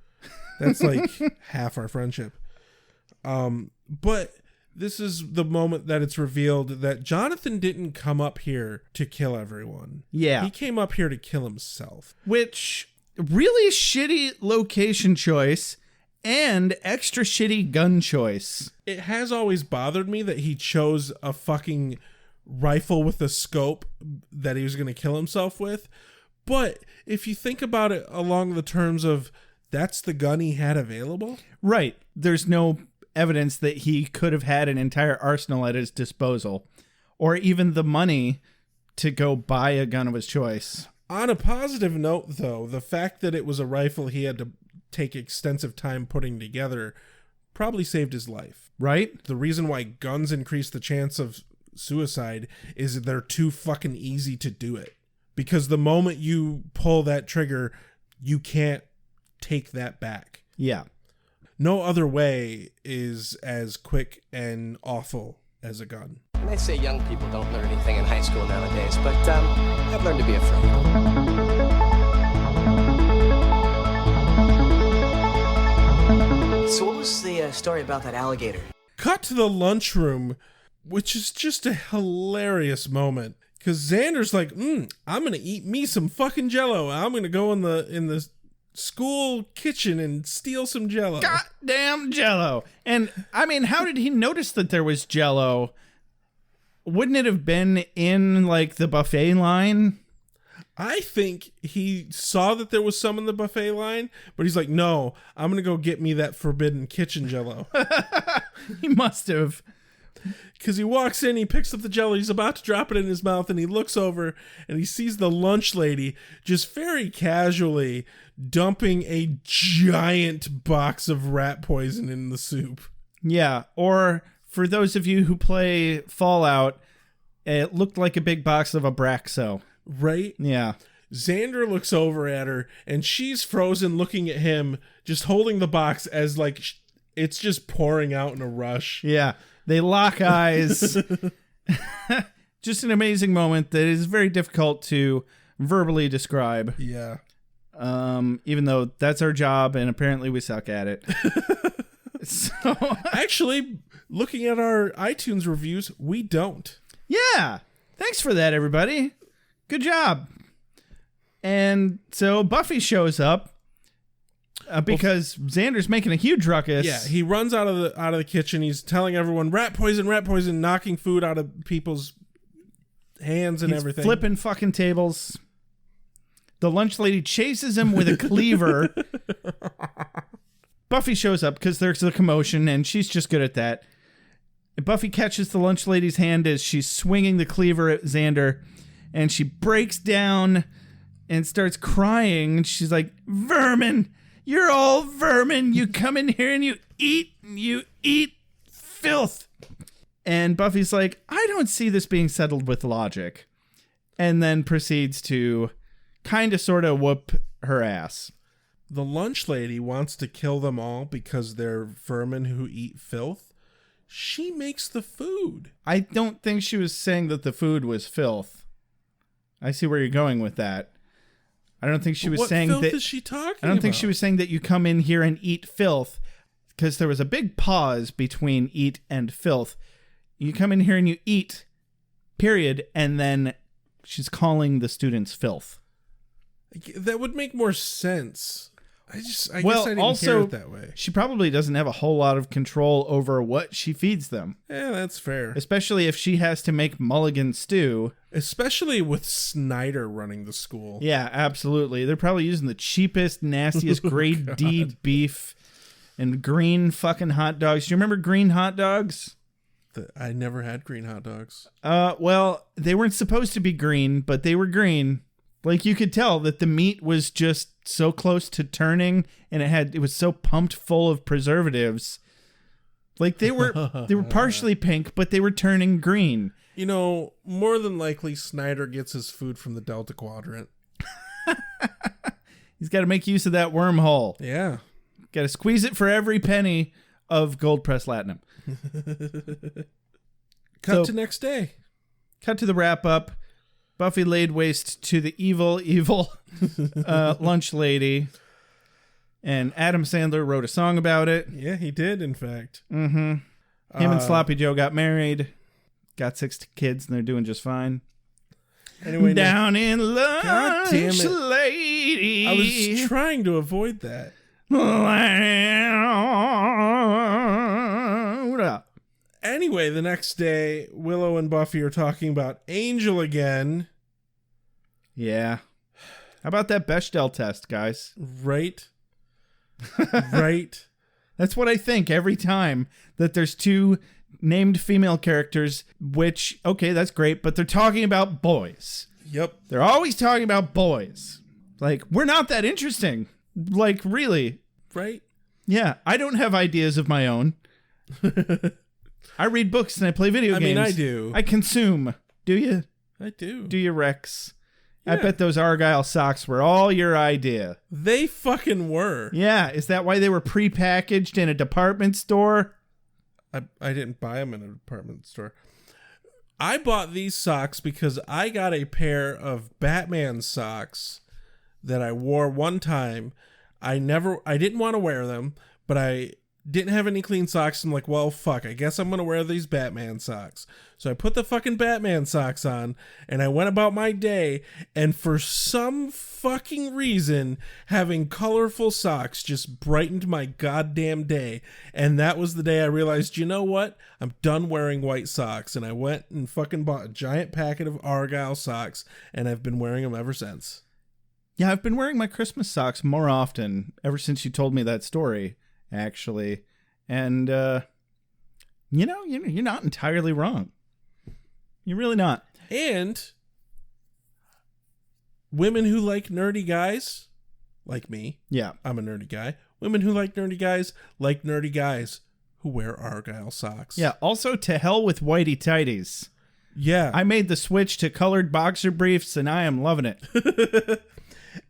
That's like half our friendship. But this is the moment that it's revealed that Jonathan didn't come up here to kill everyone. Yeah. He came up here to kill himself. Which, really shitty location choice and extra shitty gun choice. It has always bothered me that he chose a fucking rifle with a scope that he was going to kill himself with. But if you think about it along the terms of that's the gun he had available. Right. There's no evidence that he could have had an entire arsenal at his disposal or even the money to go buy a gun of his choice. On a positive note, though, the fact that it was a rifle he had to take extensive time putting together probably saved his life. Right? The reason why guns increase the chance of suicide is they're too fucking easy to do it. Because the moment you pull that trigger, you can't take that back. Yeah. No other way is as quick and awful as a gun. They say young people don't learn anything in high school nowadays, but I've learned to be afraid. So what was the story about that alligator? Cut to the lunchroom, which is just a hilarious moment. Because Xander's like, I'm going to eat me some fucking Jell-O. I'm going to go in the school kitchen and steal some Jell-O. Goddamn Jell-O. And I mean, how did he notice that there was Jell-O? Wouldn't it have been in like the buffet line? I think he saw that there was some in the buffet line, but he's like, no, I'm going to go get me that forbidden kitchen Jell-O. He must have. Because he walks in, he picks up the Jell-O, he's about to drop it in his mouth, and he looks over and he sees the lunch lady just very casually dumping a giant box of rat poison in the soup. Yeah, or for those of you who play Fallout, it looked like a big box of Abraxo. Right? Yeah. Xander looks over at her, and she's frozen looking at him, just holding the box as like it's just pouring out in a rush. Yeah. They lock eyes. Just an amazing moment that is very difficult to verbally describe. Yeah. Even though that's our job, and apparently we suck at it. So actually, looking at our iTunes reviews, we don't. Yeah. Thanks for that, everybody. Good job. And so Buffy shows up. Because Xander's making a huge ruckus. Yeah, he runs out of the kitchen. He's telling everyone, rat poison, knocking food out of people's hands and everything. Flipping fucking tables. The lunch lady chases him with a cleaver. Buffy shows up because there's a commotion, and she's just good at that. Buffy catches the lunch lady's hand as she's swinging the cleaver at Xander, and she breaks down and starts crying. And she's like, "Vermin! You're all vermin. You come in here and you eat filth." And Buffy's like, "I don't see this being settled with logic." And then proceeds to kind of sort of whoop her ass. the lunch lady wants to kill them all because they're vermin who eat filth, she makes the food. I don't think she was saying that the food was filth. I see where you're going with that. I don't think she was saying that. What filth is she talking about? I don't think she was saying that you come in here and eat filth, because there was a big pause between eat and filth. You come in here and you eat, period, and then she's calling the students filth. That would make more sense. I guess I didn't also, hear it that way. She probably doesn't have a whole lot of control over what she feeds them. Yeah, that's fair. Especially if she has to make mulligan stew. Especially with Snyder running the school. Yeah, absolutely. They're probably using the cheapest, nastiest grade D beef and green fucking hot dogs. Do you remember green hot dogs? I never had green hot dogs. Well, they weren't supposed to be green, but they were green. Like, you could tell that the meat was just so close to turning, and it was so pumped full of preservatives. Like, they were partially pink, but they were turning green. You know, more than likely Snyder gets his food from the Delta Quadrant. He's got to make use of that wormhole. Yeah. Got to squeeze it for every penny of gold press latinum. Cut to next day. Cut to the wrap up. Buffy laid waste to the evil lunch lady. And Adam Sandler wrote a song about it. Yeah, he did, in fact. Mm-hmm. Him and Sloppy Joe got married. Got 6 kids, and they're doing just fine. Anyway, down in lunch God damn it. lady. I was trying to avoid that. Anyway, the next day, Willow and Buffy are talking about Angel again. Yeah. How about that Bechdel test, guys? Right? Right? That's what I think every time that there's 2 named female characters, which, okay, that's great, but they're talking about boys. Yep. They're always talking about boys. Like, we're not that interesting. Like, really. Right? Yeah, I don't have ideas of my own. I read books and I play video games. I mean, I do. I consume. Do you? I do. Do you, Rex? Yeah. I bet those Argyle socks were all your idea. They fucking were. Yeah, is that why they were prepackaged in a department store? I didn't buy them in a department store. I bought these socks because I got a pair of Batman socks that I wore one time. I didn't want to wear them, but I didn't have any clean socks. I'm like, well, fuck, I guess I'm going to wear these Batman socks. So I put the fucking Batman socks on, and I went about my day, and for some fucking reason, having colorful socks just brightened my goddamn day. And that was the day I realized, you know what? I'm done wearing white socks. And I went and fucking bought a giant packet of Argyle socks, and I've been wearing them ever since. Yeah, I've been wearing my Christmas socks more often ever since you told me that story, actually. And, you know, you're not entirely wrong. You're really not. And women who like nerdy guys, like me. Yeah. I'm a nerdy guy. Women who like nerdy guys who wear Argyle socks. Yeah, also to hell with whitey tighties. Yeah. I made the switch to colored boxer briefs, and I am loving it.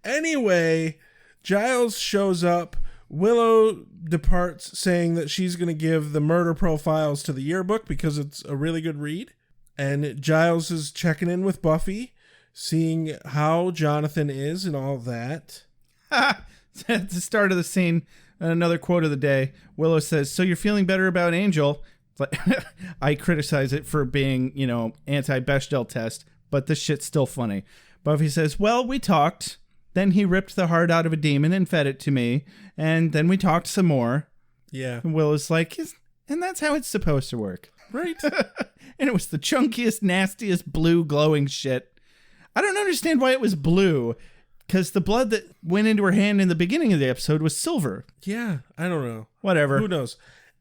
Anyway, Giles shows up. Willow departs saying that she's going to give the murder profiles to the yearbook because it's a really good read. And Giles is checking in with Buffy, seeing how Jonathan is and all that. At the start of the scene, another quote of the day, Willow says, "So you're feeling better about Angel?" But I criticize it for being, anti-Bechdel test, but this shit's still funny. Buffy says, "Well, we talked. Then he ripped the heart out of a demon and fed it to me. And then we talked some more." Yeah. And Willow's like, and that's how it's supposed to work. Right. And it was the chunkiest, nastiest blue glowing shit. I don't understand why it was blue, because the blood that went into her hand in the beginning of the episode was silver. Yeah, I don't know. Whatever. Who knows?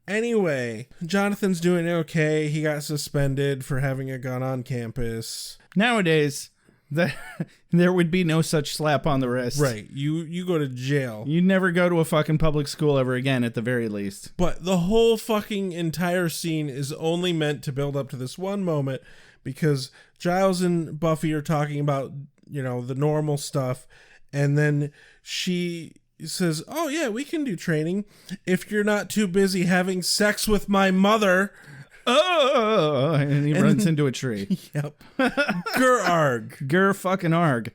Anyway, Jonathan's doing okay. He got suspended for having a gun on campus. Nowadays, there would be no such slap on the wrist. Right. You go to jail. You never go to a fucking public school ever again, at the very least. But the whole fucking entire scene is only meant to build up to this one moment, because Giles and Buffy are talking about, the normal stuff, and then she says, "Oh yeah, we can do training if you're not too busy having sex with my mother." Oh, and he runs into a tree. Yep. Gur-arg. Gur-fucking-arg.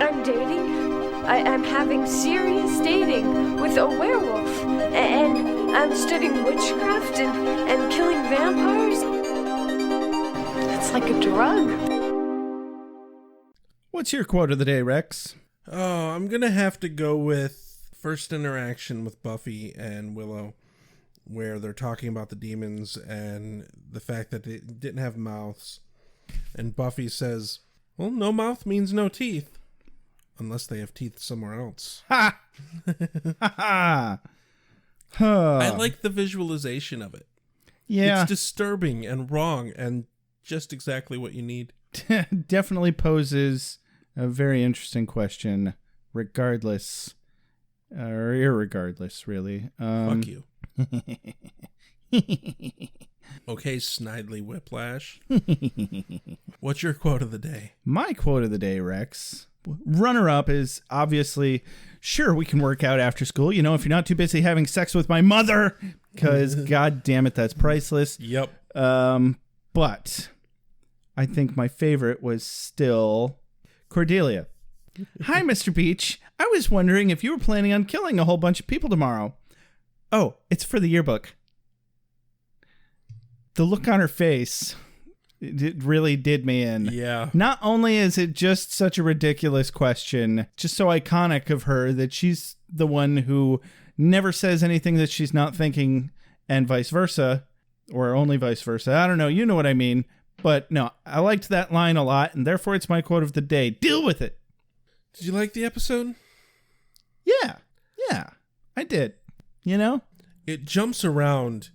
I'm dating. I'm having serious dating with a werewolf. And I'm studying witchcraft and killing vampires. It's like a drug. What's your quote of the day, Rex? Oh, I'm going to have to go with first interaction with Buffy and Willow, where they're talking about the demons and the fact that they didn't have mouths. And Buffy says, well, no mouth means no teeth. Unless they have teeth somewhere else. Ha! Ha! I like the visualization of it. Yeah. It's disturbing and wrong and just exactly what you need. Definitely poses a very interesting question, regardless, or irregardless, really. Fuck you. Okay, Snidely Whiplash. What's your quote of the day? My quote of the day, Rex. Runner-up is obviously, sure, we can work out after school, you know, if you're not too busy having sex with my mother, because god damn it, that's priceless. Yep. But I think my favorite was still Cordelia. Hi, Mr. Beach. I was wondering if you were planning on killing a whole bunch of people tomorrow. Oh, it's for the yearbook. The look on her face, it really did me in. Yeah. Not only is it just such a ridiculous question, just so iconic of her that she's the one who never says anything that she's not thinking, and vice versa, or only vice versa. I don't know. You know what I mean. But no, I liked that line a lot, and therefore it's my quote of the day. Deal with it. Did you like the episode? Yeah, I did. You know? It jumps around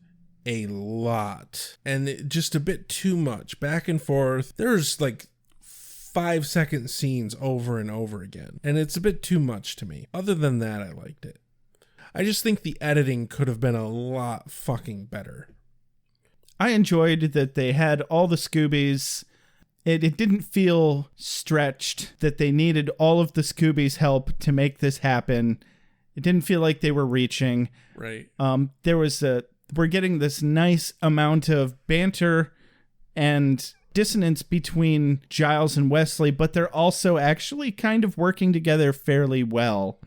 a lot, and just a bit too much. Back and forth. There's like 5-second scenes over and over again, and it's a bit too much to me. Other than that, I liked it. I just think the editing could have been a lot fucking better. I enjoyed that they had all the Scoobies. It didn't feel stretched, that they needed all of the Scoobies' help to make this happen. It didn't feel like they were reaching. Right. We're getting this nice amount of banter and dissonance between Giles and Wesley, but they're also actually kind of working together fairly well.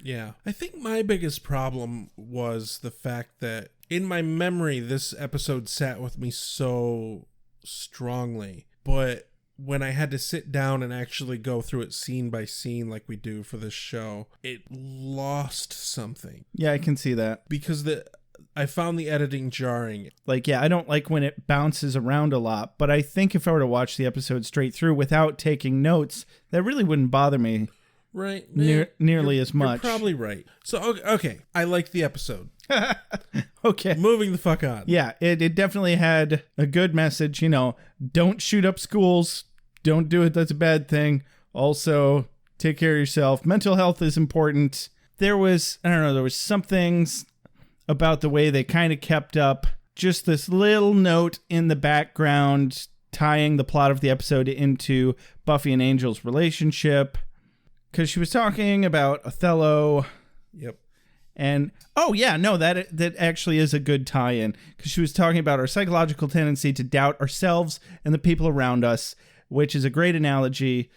Yeah. I think my biggest problem was the fact that in my memory, this episode sat with me so strongly, but when I had to sit down and actually go through it scene by scene like we do for this show, it lost something. Yeah, I can see that. Because I found the editing jarring. Like, yeah, I don't like when it bounces around a lot, but I think if I were to watch the episode straight through without taking notes, that really wouldn't bother me. Right. Nearly as much. You're probably right. So, okay, I liked the episode. Okay. Moving the fuck on. Yeah, it definitely had a good message, you know, don't shoot up schools, don't do it, that's a bad thing. Also, take care of yourself. Mental health is important. There was some things about the way they kind of kept up just this little note in the background tying the plot of the episode into Buffy and Angel's relationship. Because she was talking about Othello. Yep. And, oh yeah, no, that actually is a good tie-in. Because she was talking about our psychological tendency to doubt ourselves and the people around us, which is a great analogy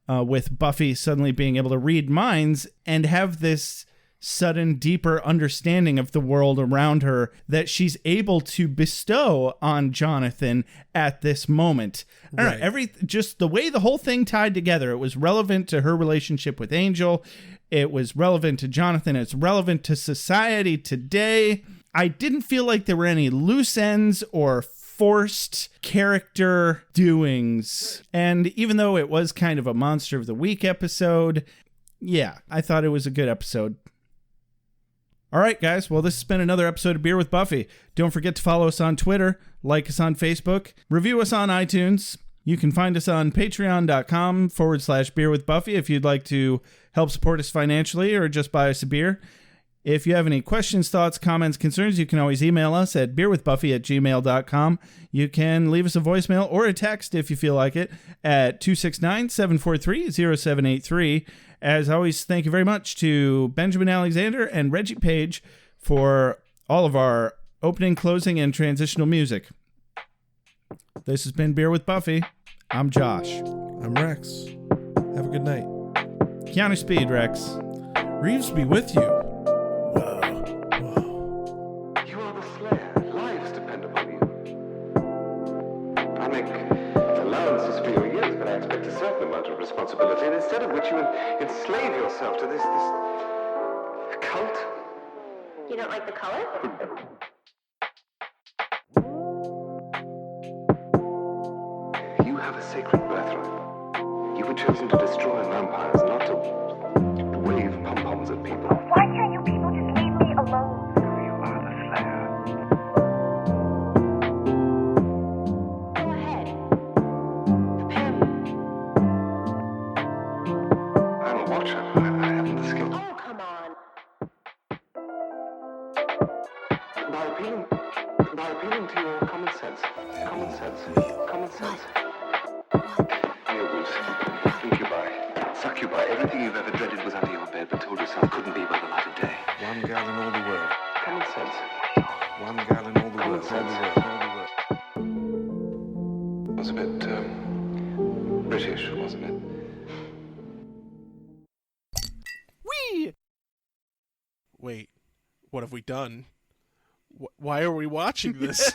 with Buffy suddenly being able to read minds and have this sudden, deeper understanding of the world around her that she's able to bestow on Jonathan at this moment. I don't know, just the way the whole thing tied together, it was relevant to her relationship with Angel. It was relevant to Jonathan. It's relevant to society today. I didn't feel like there were any loose ends or forced character doings. And even though it was kind of a Monster of the Week episode, yeah, I thought it was a good episode. All right, guys. Well, this has been another episode of Beer with Buffy. Don't forget to follow us on Twitter, like us on Facebook, review us on iTunes. You can find us on patreon.com/beerwithbuffy if you'd like to help support us financially or just buy us a beer. If you have any questions, thoughts, comments, concerns, you can always email us at beerwithbuffy@gmail.com. You can leave us a voicemail or a text if you feel like it at 269-743-0783. As always, thank you very much to Benjamin Alexander and Reggie Page for all of our opening, closing, and transitional music. This has been Beer with Buffy. I'm Josh. I'm Rex. Have a good night. Keanu Speed, Rex. Reeves be with you. You are the Slayer. Lives depend upon you. I make allowances for your years, but I expect a certain amount of responsibility, and instead of which you enslave yourself to this cult. You don't like the color? You have a sacred birthright. You were chosen to destroy vampires, not to wave pom-poms at people. Why can't you people just leave me alone? You are the Slayer. Go ahead. Prepare me. I'm a watcher. I haven't the skill. Oh, come on. By appealing to your common sense. Werewolves, incubi, succubi, everything you've ever dreaded was under your bed, but told yourself couldn't be by the light of day. One girl in all the world. Common sense. One girl in all the world. It was a bit, British, wasn't it? Whee! Wait, what have we done? Why are we watching this?